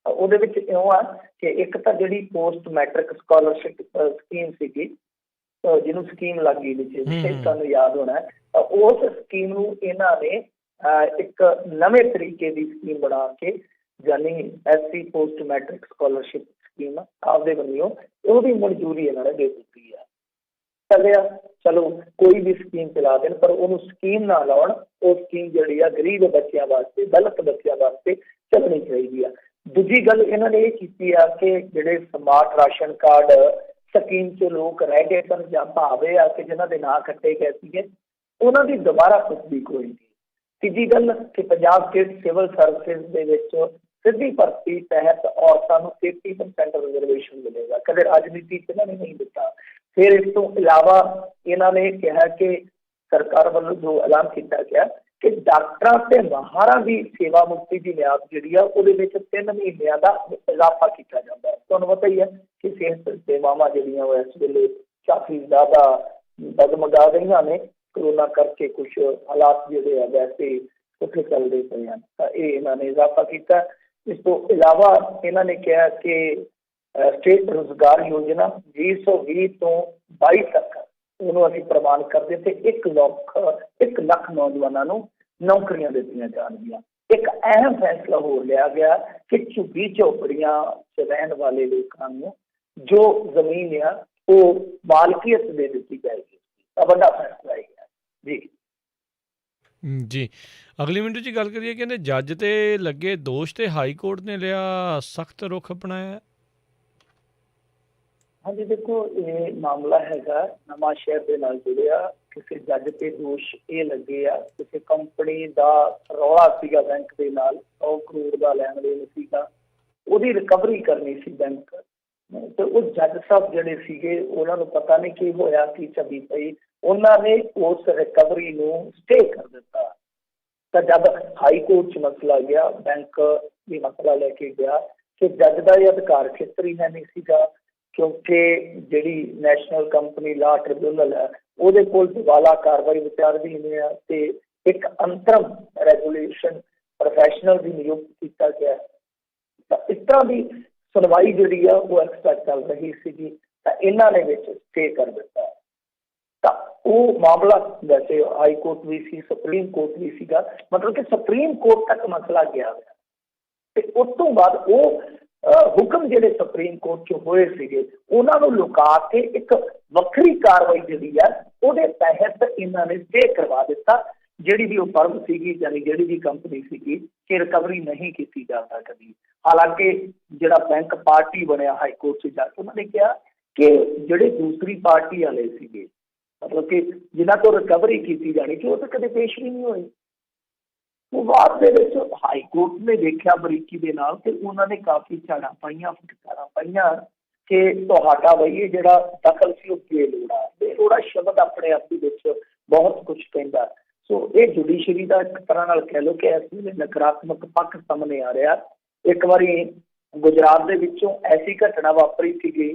ਉਹਦੇ ਵਿੱਚ ਇਉਂ ਆ ਕਿ ਇੱਕ ਤਾਂ ਜਿਹੜੀ ਪੋਸਟ ਮੈਟ੍ਰਿਕ ਸਕਾਲਰਸ਼ਿਪ ਸਕੀਮ ਸੀਗੀ, ਜਿਹਨੂੰ ਸਕੀਮ ਲੱਗ ਗਈ ਵਿੱਚ ਤੁਹਾਨੂੰ ਯਾਦ ਹੋਣਾ, ਉਸ ਸਕੀਮ ਨੂੰ ਇਹਨਾਂ ਨੇ ਇੱਕ ਨਵੇਂ ਤਰੀਕੇ ਦੀ ਸਕੀਮ ਬਣਾ ਕੇ, ਯਾਨੀ SC post matric scholarship scheme ਆਪਦੇ ਵੱਲੋਂ ਉਹਦੀ ਮਨਜ਼ੂਰੀ ਇਹਨਾਂ ਨੇ ਦੇ ਦਿੱਤੀ ਆ। ਚੱਲਿਆ, ਚਲੋ ਕੋਈ ਵੀ ਸਕੀਮ ਚਲਾ ਦੇਣ ਪਰ ਉਹਨੂੰ ਸਕੀਮ ਨਾ ਲਾਉਣ। ਉਹ ਸਕੀਮ ਜਿਹੜੀ ਆ ਗਰੀਬ ਬੱਚਿਆਂ ਵਾਸਤੇ, ਦਲਿਤ ਬੱਚਿਆਂ ਵਾਸਤੇ ਚੱਲਣੀ ਚਾਹੀਦੀ ਆ। ਦੂਜੀ ਗੱਲ ਇਹਨਾਂ ਨੇ ਇਹ ਕੀਤੀ ਆ ਕਿ ਜਿਹੜੇ ਸਮਾਰਟ ਰਾਸ਼ਨ ਕਾਰਡ ਸਕੀਮ 'ਚ ਲੋਕ ਰਹਿ ਗਏ ਸਨ ਜਾਂ ਭਾਵੇਂ ਆ ਕਿ ਜਿਨ੍ਹਾਂ ਦੇ ਨਾਂ ਕੱਟੇ ਗਏ ਸੀਗੇ, ਉਹਨਾਂ ਦੀ ਦੁਬਾਰਾ ਪੁਸ਼ਟੀ ਕੋਈ ਨਹੀਂ। ਤੀਜੀ ਗੱਲ ਕਿ ਪੰਜਾਬ ਸਟੇਟ ਸਿਵਲ ਸਰਵਿਸਿਜ਼ ਦੇ ਵਿੱਚ ਸਿੱਧੀ ਭਰਤੀ ਤਹਿਤ ਔਰਤਾਂ ਨੂੰ 30% ਰਿਜ਼ਰਵੇਸ਼ਨ ਮਿਲੇਗਾ। ਕਦੇ ਰਾਜਨੀਤੀ 'ਚ ਇਹਨਾਂ ਨੇ ਨਹੀਂ ਦਿੱਤਾ। ਫਿਰ ਇਸ ਤੋਂ ਇਲਾਵਾ ਇਹਨਾਂ ਨੇ ਕਿਹਾ ਕਿ ਸਰਕਾਰ ਵੱਲੋਂ ਜੋ ਐਲਾਨ ਕੀਤਾ ਗਿਆ ਕਿ ਡਾਕਟਰਾਂ ਤੇ ਮਾਹਰਾਂ ਦੀ ਸੇਵਾ ਮੁਕਤੀ ਦੀ ਮਿਆਦ ਜਿਹੜੀ ਆ ਉਹਦੇ ਵਿੱਚ 3 ਮਹੀਨਿਆਂ ਦਾ ਇਜ਼ਾਫਾ ਕੀਤਾ ਜਾਂਦਾ ਹੈ। ਤੁਹਾਨੂੰ ਪਤਾ ਹੀ ਹੈ ਕਿ ਸਿਹਤ ਸੇਵਾਵਾਂ ਜਿਹੜੀਆਂ ਉਹ ਇਸ ਵੇਲੇ ਕਾਫੀ ਜ਼ਿਆਦਾ ਡਗਮਗਾ ਰਹੀਆਂ ਨੇ। ਕਰੋਨਾ ਕਰਕੇ ਕੁਝ ਹਾਲਾਤ ਜਿਹੜੇ ਆ ਵੈਸੇ ਉੱਥੇ ਚੱਲਦੇ ਪਏ ਹਨ, ਤਾਂ ਇਹ ਇਹਨਾਂ ਨੇ ਇਜ਼ਾਫਾ ਕੀਤਾ। ਇਸ ਤੋਂ ਇਲਾਵਾ ਇਹਨਾਂ ਨੇ ਕਿਹਾ ਕਿ ਸਟੇਟ ਰੁਜ਼ਗਾਰ ਯੋਜਨਾ 2020 ਤੋਂ 22 ਤੱਕ ਉਹਨੂੰ ਅਸੀਂ ਪ੍ਰਵਾਨ ਕਰਦੇ ਤੇ 1 ਲੱਖ ਨੌਜਵਾਨਾਂ ਨੂੰ ਨੌਕਰੀਆਂ ਦਿੱਤੀਆਂ ਜਾਣਗੀਆਂ। ਇੱਕ ਅਹਿਮ ਫੈਸਲਾ ਹੋਰ ਲਿਆ ਗਿਆ ਕਿ ਝੁੱਗੀ ਝੋਪੜੀਆਂ 'ਚ ਰਹਿਣ ਵਾਲੇ ਲੋਕਾਂ ਨੂੰ ਜੋ ਜ਼ਮੀਨ ਆ ਉਹ ਮਾਲਕੀਅਤ ਦੇ ਦਿੱਤੀ ਜਾਏਗੀ। ਤਾਂ ਵੱਡਾ ਫੈਸਲਾ ਹੈ ਜੀ। ਜੀ ਅਗਲੀ ਮਿੰਟ 'ਚ ਗੱਲ ਕਰੀਏ, ਕਹਿੰਦੇ ਜੱਜ ਤੇ ਲੱਗੇ ਦੋਸ਼ ਤੇ ਹਾਈ ਕੋਰਟ ਨੇ ਲਿਆ ਸਖਤ ਰੁਖ ਅਪਣਾਇਆ। ਹਾਂਜੀ ਦੇਖੋ, ਇਹ ਮਾਮਲਾ ਹੈਗਾ ਨਵਾਂ ਸ਼ਹਿਰ ਦੇ ਨਾਲ ਜੁੜਿਆ। ਕਿਸੇ ਜੱਜ ਤੇ ਦੋਸ਼ ਇਹ ਲੱਗੇ ਆ, ਕਿਸੇ ਕੰਪਨੀ ਦਾ ਰੌਲਾ ਸੀਗਾ ਬੈਂਕ ਦੇ ਨਾਲ, 100 ਕਰੋੜ ਦਾ ਲੈਣ ਦੇਣ ਸੀਗਾ, ਉਹਦੀ ਰਿਕਵਰੀ ਕਰਨੀ ਸੀ ਬੈਂਕ ਤੇ ਉਹ ਜੱਜ ਸਾਹਿਬ ਜਿਹੜੇ ਸੀਗੇ ਉਹਨਾਂ ਨੂੰ ਪਤਾ ਨਹੀਂ ਕੀ ਹੋਇਆ, ਕੀ ਚੱਲੀ ਪਈ, ਉਹਨਾਂ ਨੇ ਉਸ ਰਿਕਵਰੀ ਨੂੰ ਸਟੇ ਕਰ ਦਿੱਤਾ। ਤਾਂ ਜਦ ਹਾਈ ਕੋਰਟ 'ਚ ਮਸਲਾ ਗਿਆ, ਬੈਂਕ ਵੀ ਮਸਲਾ ਲੈ ਕੇ ਗਿਆ ਕਿ ਜੱਜ ਦਾ ਇਹ ਅਧਿਕਾਰ ਖੇਤਰ ਹੀ ਹੈ ਨਹੀਂ ਸੀਗਾ, ਕਿਉਂਕਿ ਜਿਹੜੀ ਨੈਸ਼ਨਲ ਕੰਪਨੀ ਲਾਅ ਟ੍ਰਿਬਿਊਨਲ ਹੈ ਉਹਦੇ ਕੋਲ ਦਿਵਾਲਾ ਕਾਰਵਾਈ ਵਿਚਾਰਧੀਨ ਹੈ ਤੇ ਇੱਕ ਅੰਤਰਮ ਰੈਗੂਲੇਸ਼ਨ ਪ੍ਰੋਫੈਸ਼ਨਲ ਵੀ ਨਿਯੁਕਤ ਕੀਤਾ ਗਿਆ। ਤਾਂ ਇਸ ਤਰ੍ਹਾਂ ਦੀ ਸੁਣਵਾਈ ਜਿਹੜੀ ਆ ਉਹ ਐਕਸਪੈਕਟ ਚੱਲ ਰਹੀ ਸੀਗੀ, ਤਾਂ ਇਹਨਾਂ ਨੇ ਵਿੱਚ ਸਟੇ ਕਰ ਦਿੱਤਾ। ਤਾਂ ਉਹ ਮਾਮਲਾ ਵੈਸੇ ਹਾਈ ਕੋਰਟ ਵੀ ਸੀ, ਸੁਪਰੀਮ ਕੋਰਟ ਵੀ ਸੀਗਾ, ਮਤਲਬ ਕਿ ਸੁਪਰੀਮ ਕੋਰਟ ਤੱਕ ਮਸਲਾ ਗਿਆ ਹੋਇਆ ਤੇ ਉਸ ਤੋਂ ਬਾਅਦ ਉਹ ਹੁਕਮ ਜਿਹੜੇ ਸੁਪਰੀਮ ਕੋਰਟ 'ਚ ਹੋਏ ਸੀਗੇ ਉਹਨਾਂ ਨੂੰ ਲੁਕਾ ਕੇ ਇੱਕ ਵੱਖਰੀ ਕਾਰਵਾਈ ਜਿਹੜੀ ਆ ਉਹਦੇ ਤਹਿਤ ਇਹਨਾਂ ਨੇ ਸਟੇ ਕਰਵਾ ਦਿੱਤਾ। ਜਿਹੜੀ ਵੀ ਉਹ ਫਰਮ ਸੀਗੀ, ਯਾਨੀ ਜਿਹੜੀ ਵੀ ਕੰਪਨੀ ਸੀਗੀ, ਕਿ ਰਿਕਵਰੀ ਨਹੀਂ ਕੀਤੀ ਜਾ ਸਕਦੀ। ਹਾਲਾਂਕਿ ਜਿਹੜਾ ਬੈਂਕ ਪਾਰਟੀ ਬਣਿਆ ਹਾਈ ਕੋਰਟ 'ਚ ਜਾ ਕੇ ਉਹਨਾਂ ਨੇ ਕਿਹਾ ਕਿ ਜਿਹੜੇ ਦੂਸਰੀ ਪਾਰਟੀ ਵਾਲੇ ਸੀਗੇ, ਮਤਲਬ ਕਿ ਜਿਨ੍ਹਾਂ ਤੋਂ ਰਿਕਵਰੀ ਕੀਤੀ ਜਾਣੀ ਸੀ, ਉਹ ਤਾਂ ਕਦੇ ਪੇਸ਼ ਵੀ ਨਹੀਂ ਹੋਏ। ਉਹ ਬਾਅਦ ਦੇ ਵਿੱਚ ਹਾਈ ਕੋਰਟ ਨੇ ਦੇਖਿਆ ਬਰੀਕੀ ਦੇ ਨਾਲ ਤੇ ਉਹਨਾਂ ਨੇ ਕਾਫੀ ਝਾੜਾਂ ਪਾਈਆਂ, ਫਟਕਾਰਾਂ ਪਾਈਆਂ ਕਿ ਤੁਹਾਡਾ ਬਈ ਇਹ ਜਿਹੜਾ ਦਖਲ ਸੀ ਉਹ ਬੇਲੋੜਾ। ਬੇਲੋੜਾ ਸ਼ਬਦ ਆਪਣੇ ਆਪ ਦੇ ਵਿੱਚ ਬਹੁਤ ਕੁਝ ਕਹਿੰਦਾ। ਸੋ ਇਹ ਜੁਡੀਸ਼ਰੀ ਦਾ ਇੱਕ ਤਰ੍ਹਾਂ ਨਾਲ ਕਹਿ ਲਓ ਕਿ ਇਸ ਵੇਲੇ ਨਕਾਰਾਤਮਕ ਪੱਖ ਸਾਹਮਣੇ ਆ ਰਿਹਾ। ਇੱਕ ਵਾਰੀ ਗੁਜਰਾਤ ਦੇ ਵਿੱਚੋਂ ਐਸੀ ਘਟਨਾ ਵਾਪਰੀ ਸੀਗੀ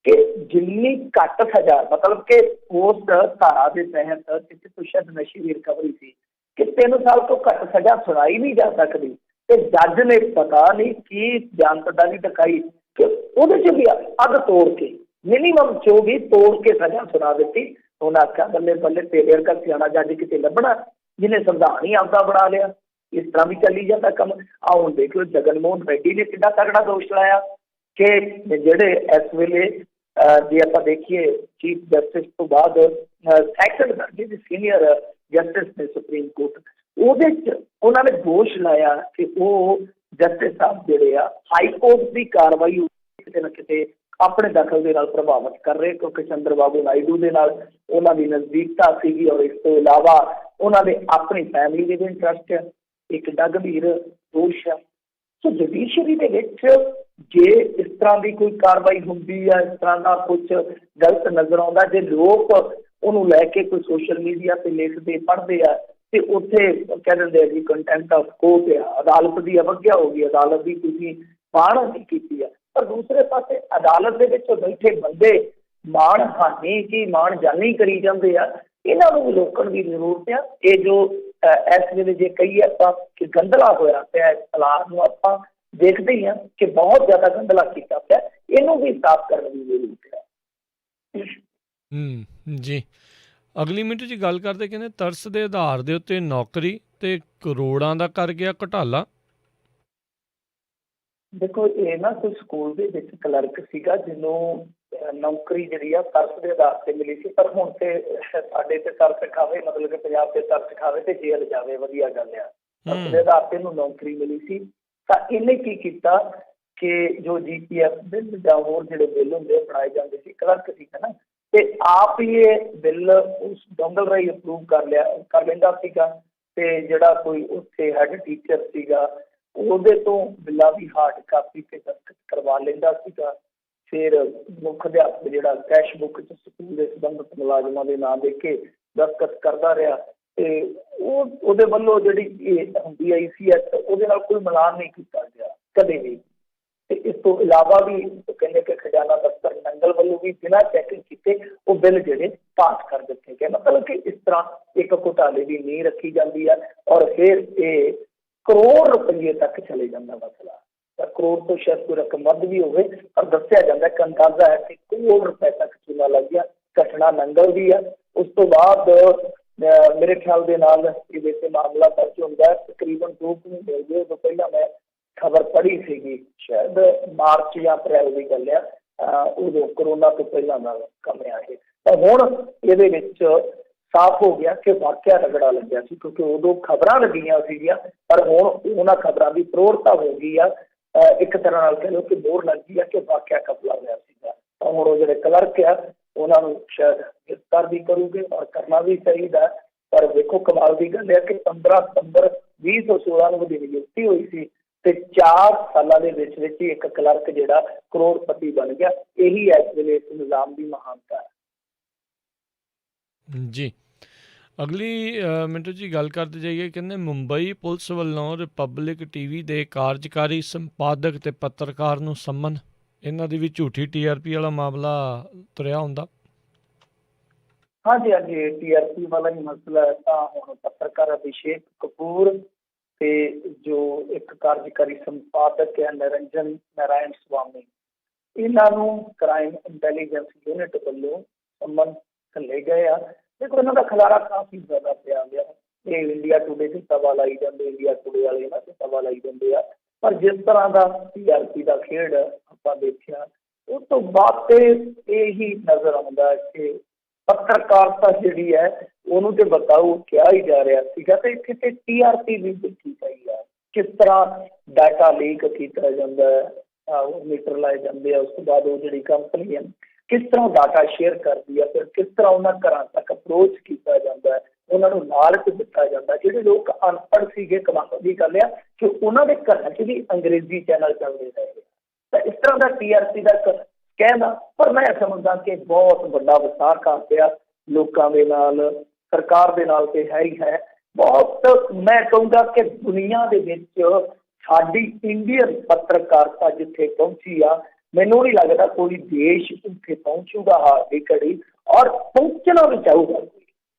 ਕਿ ਜਿੰਨੀ ਘੱਟ ਸਜ਼ਾ, ਮਤਲਬ ਕਿ ਉਸ ਧਾਰਾ ਦੇ ਤਹਿਤ ਕਿਸੇ ਤੋਂ ਸ਼ਾਇਦ ਨਸ਼ੇ ਦੀ ਰਿਕਵਰੀ ਸੀ ਕਿ 3 ਸਾਲ ਤੋਂ ਘੱਟ ਸਜ਼ਾ ਸੁਣਾਈ ਨਹੀਂ ਜਾ ਸਕਦੀ ਤੇ ਜੱਜ ਨੇ ਪਤਾ ਨਹੀਂ ਕੀ ਜਾਣਕਾਰੀ ਵੀ ਦਿਖਾਈ ਕਿ ਉਹਦੇ 'ਚ ਵੀ ਅੱਧ ਤੋੜ ਕੇ, ਮਿਨੀਮਮ 'ਚੋਂ ਵੀ ਤੋੜ ਕੇ ਸਜ਼ਾ ਸੁਣਾ ਦਿੱਤੀ। ਉਹਨਾਂ ਆਖਿਆ ਬੱਲੇ ਬੱਲੇ ਤੇਰੇ ਵਰਗਾ ਸਿਆਣਾ ਜੱਜ ਕਿਤੇ ਲੱਭਣਾ ਜਿਹਨੇ ਸੰਵਿਧਾਨ ਹੀ ਆਪਦਾ ਬਣਾ ਲਿਆ। ਇਸ ਤਰ੍ਹਾਂ ਵੀ ਚੱਲੀ ਜਾਂਦਾ ਕੰਮ। ਆਹ ਹੁਣ ਦੇਖ ਲਓ ਜਗਨ ਮੋਹਨ ਰੈਡੀ ਨੇ ਕਿੰਨਾ ਤਗੜਾ ਦੋਸ਼ ਲਾਇਆ ਕਿ ਜਿਹੜੇ ਇਸ ਵੇਲੇ ਜੇ ਆਪਾਂ ਦੇਖੀਏ ਚੀਫ ਜਸਟਿਸ ਤੋਂ ਬਾਅਦ ਸੈਕੰਡ ਦਰਜੇ ਦੇ ਸੀਨੀਅਰ ਜਸਟਿਸ ਨੇ ਸੁਪਰੀਮ ਕੋਰਟ, ਉਹਦੇ 'ਚ ਉਹਨਾਂ ਨੇ ਦੋਸ਼ ਲਾਇਆ ਕਿ ਉਹ ਜਸਟਿਸ ਸਾਹਿਬ ਜਿਹੜੇ ਆ ਹਾਈ ਕੋਰਟ ਦੀ ਕਾਰਵਾਈ ਕਿਤੇ ਨਾ ਕਿਤੇ ਆਪਣੇ ਦਖਲ ਦੇ ਨਾਲ ਪ੍ਰਭਾਵਿਤ ਕਰ ਰਹੇ, ਕਿਉਂਕਿ ਚੰਦਰ ਬਾਬੂ ਨਾਇਡੂ ਦੇ ਨਾਲ ਉਹਨਾਂ ਦੀ ਨਜ਼ਦੀਕਤਾ ਸੀਗੀ ਔਰ ਇਸ ਤੋਂ ਇਲਾਵਾ ਉਹਨਾਂ ਦੇ ਆਪਣੀ ਫੈਮਿਲੀ ਦੇ ਵੀ ਇੰਟਰਸਟ ਹੈ। ਇੱਕ ਗੰਭੀਰ ਦੋਸ਼ ਆ। ਸੋ ਜੁਡੀਸ਼ਰੀ ਦੇ ਵਿੱਚ ਜੇ ਇਸ ਤਰ੍ਹਾਂ ਦੀ ਕੋਈ ਕਾਰਵਾਈ ਹੁੰਦੀ ਆ, ਇਸ ਤਰ੍ਹਾਂ ਦਾ ਕੁਝ ਗਲਤ ਨਜ਼ਰ ਆਉਂਦਾ, ਜੇ ਲੋਕ ਉਹਨੂੰ ਲੈ ਕੇ ਕੋਈ ਸੋਸ਼ਲ ਮੀਡੀਆ ਤੇ ਲਿਖਦੇ ਪੜ੍ਹਦੇ ਆ ਤੇ ਉੱਥੇ ਕਹਿ ਦਿੰਦੇ ਆ ਜੀ ਕੰਟੈਂਪਟ ਆਫ ਕੋਰਟ ਆ, ਅਦਾਲਤ ਦੀ ਅਵੱਗਿਆ ਹੋ ਗਈ, ਅਦਾਲਤ ਦੀ ਤੁਸੀਂ ਮਾਣਹਾਨੀ ਕੀਤੀ ਹੈ। ਪਰ ਦੂਸਰੇ ਪਾਸੇ ਅਦਾਲਤ ਦੇ ਵਿੱਚ ਬੈਠੇ ਬੰਦੇ ਮਾਣਹਾਨੀ ਕੀ ਮਾਣਜਾਨੀ ਕਰੀ ਜਾਂਦੇ ਆ। ਇਹਨਾਂ ਨੂੰ ਵੀ ਰੋਕਣ ਦੀ ਜ਼ਰੂਰਤ ਆ। ਇਹ ਜੋ ਇਸ ਵੇਲੇ ਜੇ ਕਹੀਏ ਆਪਾਂ ਕਿ ਗੰਦਲਾ ਹੋਇਆ ਪਿਆ ਇਸ ਪਲਾਨ ਨੂੰ ਆਪਾਂ ਦੇਖਦੇ ਹੀ ਹਾਂ ਕਿ ਬਹੁਤ ਜ਼ਿਆਦਾ ਗੰਦਲਾ ਕੀਤਾ ਪਿਆ, ਇਹਨੂੰ ਵੀ ਸਾਫ਼ ਕਰਨ ਦੀ ਜ਼ਰੂਰਤ ਹੈ। ਜੀ ਅਗਲੀ ਮਿੰਟ ਜੀ ਗੱਲ ਕਰਦੇ, ਕਹਿੰਦੇ ਤਰਸ ਦੇ ਆਧਾਰ ਦੇ ਉੱਤੇ ਨੌਕਰੀ ਤੇ ਕਰੋੜਾਂ ਦਾ ਕਰ ਗਿਆ ਘੁਟਾਲਾ। ਦੇਖੋ ਇਹ ਨਾ ਕੋਈ ਸਕੂਲ ਦੇ ਵਿੱਚ ਕਲਰਕ ਸੀਗਾ ਜਿਹਨੂੰ ਨੌਕਰੀ ਜਿਹੜੀ ਆ ਤਰਸ ਦੇ ਆਧਾਰ ਤੇ ਮਿਲੀ ਸੀ। ਪਰ ਹੁਣ ਤੇ ਸਾਡੇ ਤੇ ਤਰਸ ਖਾਵੇ, ਮਤਲਬ ਕਿ ਪੰਜਾਬ ਤੇ ਤਰਸ ਖਾਵੇ ਤੇ ਜੇਲ੍ਹ ਜਾਵੇ, ਵਧੀਆ ਗੱਲ ਆ। ਤਰਸ ਦੇ ਆਧਾਰ ਤੇ ਇਹਨੂੰ ਨੌਕਰੀ ਮਿਲੀ ਸੀ ਤਾਂ ਇਹਨੇ ਕੀ ਕੀਤਾ ਕਿ ਜੋ GPF ਬਿੱਲ ਜਾਂ ਹੋਰ ਜਿਹੜੇ ਬਿੱਲ ਹੁੰਦੇ ਬਣਾਏ ਜਾਂਦੇ ਸੀ, ਕਲਰਕ ਸੀਗਾ ਨਾ, ਤੇ ਆਪ ਹੀ ਇਹ ਬਿੱਲ ਉਸ ਡੋਂਗਲ ਰਾਹੀਂ ਅਪਰੂਵ ਕਰ ਲੈਂਦਾ ਸੀਗਾ। ਤੇ ਜਿਹੜਾ ਕੋਈ ਉੱਥੇ ਹੈਡ ਟੀਚਰ ਸੀਗਾ ਉਹਦੇ ਤੋਂ ਬਿੱਲਾਂ ਦੀ ਹਾਰਡ ਕਾਪੀ ਤੇ ਦਸਤਖਤ ਕਰਵਾ ਲੈਂਦਾ ਸੀਗਾ। ਫਿਰ ਮੁੱਖ ਅਧਿਆਪਕ ਜਿਹੜਾ ਕੈਸ਼ ਬੁੱਕ 'ਚ ਸਕੂਲ ਦੇ ਸੰਬੰਧਿਤ ਮੁਲਾਜ਼ਮਾਂ ਦੇ ਨਾਂ ਦੇ ਕੇ ਦਸਤਖਤ ਕਰਦਾ ਰਿਹਾ ਤੇ ਉਹਦੇ ਵੱਲੋਂ ਜਿਹੜੀ ਇਹ ਹੁੰਦੀ ਹੈ ECS, ਉਹਦੇ ਨਾਲ ਕੋਈ ਮਿਲਾਨ ਨਹੀਂ ਕੀਤਾ ਗਿਆ ਕਦੇ ਵੀ। ਤੇ ਇਸ ਤੋਂ ਇਲਾਵਾ ਵੀ ਕਹਿੰਦੇ ਕਿ ਖਜ਼ਾਨਾ ਦਫ਼ਤਰ ਨੰਗਲ ਵੱਲੋਂ ਵੀ ਬਿਨਾਂ ਚੈਕਿੰਗ ਕੀਤੇ ਉਹ ਬਿੱਲ ਜਿਹੜੇ ਪਾਸ ਕਰ ਦਿੱਤੇ ਗਏ। ਮਤਲਬ ਕਿ ਇਸ ਤਰ੍ਹਾਂ ਇੱਕ ਘੁਟਾਲੇ ਦੀ ਨੀਂਹ ਰੱਖੀ ਜਾਂਦੀ ਹੈ ਔਰ ਫਿਰ ਇਹ ਕਰੋੜ ਰੁਪਏ ਤੱਕ ਚਲੇ ਜਾਂਦਾ ਮਸਲਾ। ਤਾਂ ਕਰੋੜ ਤੋਂ ਸ਼ਾਇਦ ਕੋਈ ਰਕਮ ਵੱਧ ਵੀ ਹੋਵੇ, ਪਰ ਦੱਸਿਆ ਜਾਂਦਾ ਕਿ ਅੰਦਾਜ਼ਾ ਹੈ ਕਿ ਕਰੋੜ ਰੁਪਏ ਤੱਕ ਚੂਨਾ ਲੱਗ ਗਿਆ। ਘਟਨਾ ਨੰਗਲ ਦੀ ਹੈ। ਉਸ ਤੋਂ ਬਾਅਦ ਮੇਰੇ ਖਿਆਲ ਦੇ ਨਾਲ ਇਹਦੇ ਤੇ ਮਾਮਲਾ ਦਰਜ ਹੁੰਦਾ ਹੈ। ਤਕਰੀਬਨ 2 ਮਹੀਨੇ ਤੋਂ ਪਹਿਲਾਂ ਮੈਂ ਖਬਰ ਪੜ੍ਹੀ ਸੀਗੀ, ਸ਼ਾਇਦ ਮਾਰਚ ਜਾਂ ਅਪ੍ਰੈਲ ਦੀ ਗੱਲ ਆ, ਉਦੋਂ ਕਰੋਨਾ ਤੋਂ ਪਹਿਲਾਂ ਨਾਲ ਕੰਮ ਆ ਇਹ। ਤਾਂ ਹੁਣ ਇਹਦੇ ਵਿੱਚ ਸਾਫ਼ ਹੋ ਗਿਆ ਕਿ ਵਾਕਿਆ ਰਗੜਾ ਲੱਗਿਆ ਸੀ, ਕਿਉਂਕਿ ਉਦੋਂ ਖਬਰਾਂ ਲੱਗੀਆਂ ਸੀਗੀਆਂ ਪਰ ਹੁਣ ਉਹਨਾਂ ਖਬਰਾਂ ਦੀ ਪ੍ਰੋੜਤਾ ਹੋ ਗਈ ਆ। ਇੱਕ ਤਰ੍ਹਾਂ ਨਾਲ ਕਹਿ ਲਓ ਕਿ ਮੋਹਰ ਲੱਗ ਗਈ ਆ ਕਿ ਵਾਕਿਆ ਕਬਲਾ ਹੋਇਆ ਸੀਗਾ। ਤਾਂ ਹੁਣ ਉਹ ਜਿਹੜੇ ਕਲਰਕ ਆ ਉਹਨਾਂ ਨੂੰ ਸ਼ਾਇਦ ਗ੍ਰਿਫਤਾਰ ਵੀ ਕਰੂਗੇ ਔਰ ਕਰਨਾ ਵੀ ਚਾਹੀਦਾ। ਪਰ ਦੇਖੋ ਕਮਾਲ ਦੀ ਗੱਲ ਹੈ ਕਿ 15 ਸਤੰਬਰ 2016 ਨੂੰ ਉਹਦੀ ਨਿਯੁਕਤੀ ਹੋਈ ਸੀ ਤੇ 4 ਸਾਲਾਂ ਦੇ ਵਿੱਚ ਹੀ ਇੱਕ ਕਲਰਕ ਜਿਹੜਾ ਕਰੋੜਪਤੀ ਬਣ ਗਿਆ। ਇਹੀ ਇਸ ਵੇਲੇ ਇਸ ਨਿਜ਼ਾਮ ਦੀ ਮਹਾਨਤਾ ਹੈ। ਜੀ ਅਗਲੀ ਮਿੰਟੂ ਜੀ ਗੱਲ ਕਰਦੇ ਜਾਈਏ, ਕਹਿੰਦੇ ਮੁੰਬਈ ਪੁਲਿਸ ਵੱਲੋਂ ਰਿਪਬਲਿਕ TV ਦੇ ਕਾਰਜਕਾਰੀ ਸੰਪਾਦਕ ਤੇ ਪੱਤਰਕਾਰ ਨੂੰ ਸੰਮਨ। ਇਹਨਾਂ ਦੀ ਵੀ ਝੂਠੀ TRP ਵਾਲਾ ਮਾਮਲਾ ਤੁਰਿਆ ਹੁੰਦਾ। ਹਾਂਜੀ ਹਾਂਜੀ, TRP ਵਾਲਾ ਹੀ ਮਸਲਾ ਹੈ। ਤਾਂ ਹੁਣ ਪੱਤਰਕਾਰ ਅਭਿਸ਼ੇਕ ਕਪੂਰ ਤੇ ਜੋ ਇੱਕ ਕਾਰਜਕਾਰੀ ਸੰਪਾਦਕ ਹੈ ਨਿਰੰਜਨ ਨਾਰਾਇਣ ਸਵਾਮੀ, ਇਹਨਾਂ ਨੂੰ ਕ੍ਰਾਈਮ ਇੰਟੈਲੀਜੈਂਸ ਯੂਨਿਟ ਵੱਲੋਂ ਸੰਮਨ ਘੱਲੇ ਗਏ ਆ। ਦੇਖੋ ਇਹਨਾਂ ਦਾ ਖਲਾਰਾ ਕਾਫੀ ਜ਼ਿਆਦਾ ਪਿਆ ਗਿਆ। ਇਹ ਇੰਡੀਆ ਟੂਡੇ ਤੇ ਸਵਾਲ ਆਈ ਜਾਂਦੇ, ਇੰਡੀਆ ਟੂਡੇ ਵਾਲੇ ਇਹਨਾਂ ਤੇ ਸਵਾਲ ਆਈ ਜਾਂਦੇ ਆ। ਪਰ ਜਿਸ ਤਰ੍ਹਾਂ ਦਾ TRP ਦਾ ਖੇਡ ਆਪਾਂ ਦੇਖਿਆ ਉਸ ਤੋਂ ਬਾਅਦ ਤੇ ਇਹੀ ਨਜ਼ਰ ਆਉਂਦਾ ਕਿ ਪੱਤਰਕਾਰਤਾ ਜਿਹੜੀ ਹੈ ਉਹਨੂੰ ਤੇ ਬਤਾਓ ਕਿਹਾ ਹੀ ਜਾ ਰਿਹਾ ਸੀਗਾ ਤੇ ਇੱਥੇ ਤੇ TRP ਵੀ ਦੇਖੀ ਪਈ ਆ। ਕਿਸ ਤਰ੍ਹਾਂ ਡਾਟਾ ਲੀਕ ਕੀਤਾ ਜਾਂਦਾ ਹੈ, ਮੀਟਰ ਲਾਏ ਜਾਂਦੇ ਆ। ਉਸ ਤੋਂ ਬਾਅਦ ਉਹ ਜਿਹੜੀ ਕੰਪਨੀ ਹੈ ਕਿਸ ਤਰ੍ਹਾਂ ਡਾਟਾ ਸ਼ੇਅਰ ਕਰਦੀ ਹੈ, ਫਿਰ ਕਿਸ ਤਰ੍ਹਾਂ ਉਹਨਾਂ ਘਰਾਂ ਤੱਕ ਅਪਰੋਚ ਕੀਤਾ ਜਾਂਦਾ ਹੈ, ਉਹਨਾਂ ਨੂੰ ਲਾਲਚ ਦਿੱਤਾ ਜਾਂਦਾ। ਜਿਹੜੇ ਲੋਕ ਅਨਪੜ੍ਹ ਸੀਗੇ, ਕਮਾਲ ਦੀ ਗੱਲ ਆ ਕਿ ਉਹਨਾਂ ਦੇ ਘਰਾਂ 'ਚ ਵੀ ਅੰਗਰੇਜ਼ੀ ਚੈਨਲ ਚੱਲਦੇ ਰਹੇ। ਤਾਂ ਇਸ ਤਰ੍ਹਾਂ ਦਾ TRP ਦਾ ਕਹਿਣਾ, ਪਰ ਮੈਂ ਸਮਝਦਾ ਕਿ ਬਹੁਤ ਵੱਡਾ ਵਿਸਾਰ ਕਰ ਪਿਆ ਲੋਕਾਂ ਦੇ ਨਾਲ, ਸਰਕਾਰ ਦੇ ਨਾਲ ਤੇ ਹੈ ਹੀ ਹੈ। ਬਹੁਤ ਮੈਂ ਕਹੂੰਗਾ ਕਿ ਦੁਨੀਆ ਦੇ ਵਿੱਚ ਸਾਡੀ ਇੰਡੀਅਨ ਪੱਤਰਕਾਰਤਾ ਜਿੱਥੇ ਪਹੁੰਚੀ ਆ, ਮੈਨੂੰ ਨਹੀਂ ਲੱਗਦਾ ਕੋਈ ਦੇਸ਼ ਉੱਥੇ ਪਹੁੰਚੂਗਾ ਹਾਰ ਦੀ ਘੜੀ, ਔਰ ਪਹੁੰਚਣਾ ਵੀ ਚਾਹੂਗਾ।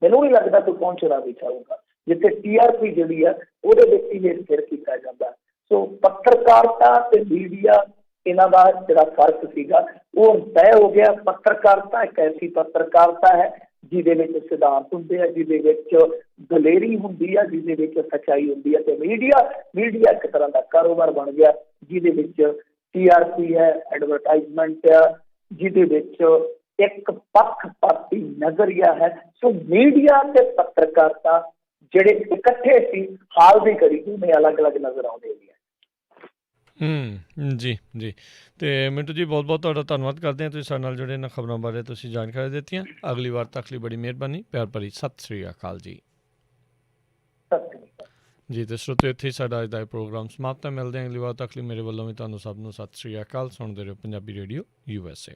ਮੈਨੂੰ ਨਹੀਂ ਲੱਗਦਾ ਕੋਈ ਪਹੁੰਚਣਾ ਵੀ ਚਾਹੂਗਾ ਜਿੱਥੇ TRP ਜਿਹੜੀ ਆ ਉਹਦੇ ਵਿੱਚ ਹੀ ਸਥਿਰ ਕੀਤਾ ਜਾਂਦਾ। ਸੋ ਪੱਤਰਕਾਰਤਾ ਤੇ ਮੀਡੀਆ ਇਹਨਾਂ ਦਾ ਜਿਹੜਾ ਫਰਕ ਸੀਗਾ ਉਹ ਤੈਅ ਹੋ ਗਿਆ। ਪੱਤਰਕਾਰਤਾ ਇੱਕ ਐਸੀ ਪੱਤਰਕਾਰਤਾ ਹੈ ਜਿਹਦੇ ਵਿੱਚ ਸਿਧਾਂਤ ਹੁੰਦੇ ਆ, ਜਿਹਦੇ ਵਿੱਚ ਦਲੇਰੀ ਹੁੰਦੀ ਆ, ਜਿਹਦੇ ਵਿੱਚ ਸੱਚਾਈ ਹੁੰਦੀ ਹੈ। ਤੇ ਮੀਡੀਆ ਇੱਕ ਤਰ੍ਹਾਂ ਦਾ ਕਾਰੋਬਾਰ ਬਣ ਗਿਆ ਜਿਹਦੇ ਵਿੱਚ TRP ਹੈ, ਐਡਵਰਟਾਈਜ਼ਮੈਂਟ ਆ, ਜਿਹਦੇ ਵਿੱਚ ਇੱਕ ਪੱਖਪਾਤੀ ਨਜ਼ਰੀਆ ਹੈ। ਸੋ ਮੀਡੀਆ ਤੇ ਪੱਤਰਕਾਰਤਾ ਜਿਹੜੇ ਇਕੱਠੇ ਸੀ ਹਾਲ ਦੀ ਘੜੀ ਦੋਵੇਂ ਅਲੱਗ-ਅਲੱਗ ਨਜ਼ਰ ਆਉਂਦੇ ਨੇ। ਜੀ ਜੀ ਤੇ ਮਿੰਟੂ ਜੀ ਬਹੁਤ ਬਹੁਤ ਤੁਹਾਡਾ ਧੰਨਵਾਦ ਕਰਦੇ ਹਾਂ, ਤੁਸੀਂ ਸਾਡੇ ਨਾਲ ਜੁੜੇ ਇਹਨਾਂ ਖਬਰਾਂ ਬਾਰੇ ਤੁਸੀਂ ਜਾਣਕਾਰੀ ਦਿੱਤੀਆਂ। ਅਗਲੀ ਵਾਰ ਤੱਕ ਲਈ ਬੜੀ ਮਿਹਰਬਾਨੀ, ਪਿਆਰ ਭਰੀ ਸਤਿ ਸ੍ਰੀ ਅਕਾਲ ਜੀ। ਜੀ ਤੇ ਸਰੋਤਿਓ, ਇੱਥੇ ਸਾਡਾ ਅੱਜ ਦਾ ਪ੍ਰੋਗਰਾਮ ਸਮਾਪਤ ਹੈ। ਮਿਲਦੇ ਹਾਂ ਅਗਲੀ ਵਾਰ ਤੱਕ ਲਈ। ਮੇਰੇ ਵੱਲੋਂ ਵੀ ਤੁਹਾਨੂੰ ਸਭ ਨੂੰ ਸਤਿ ਸ੍ਰੀ ਅਕਾਲ। ਸੁਣਦੇ ਰਹੋ ਪੰਜਾਬੀ ਰੇਡੀਓ USA।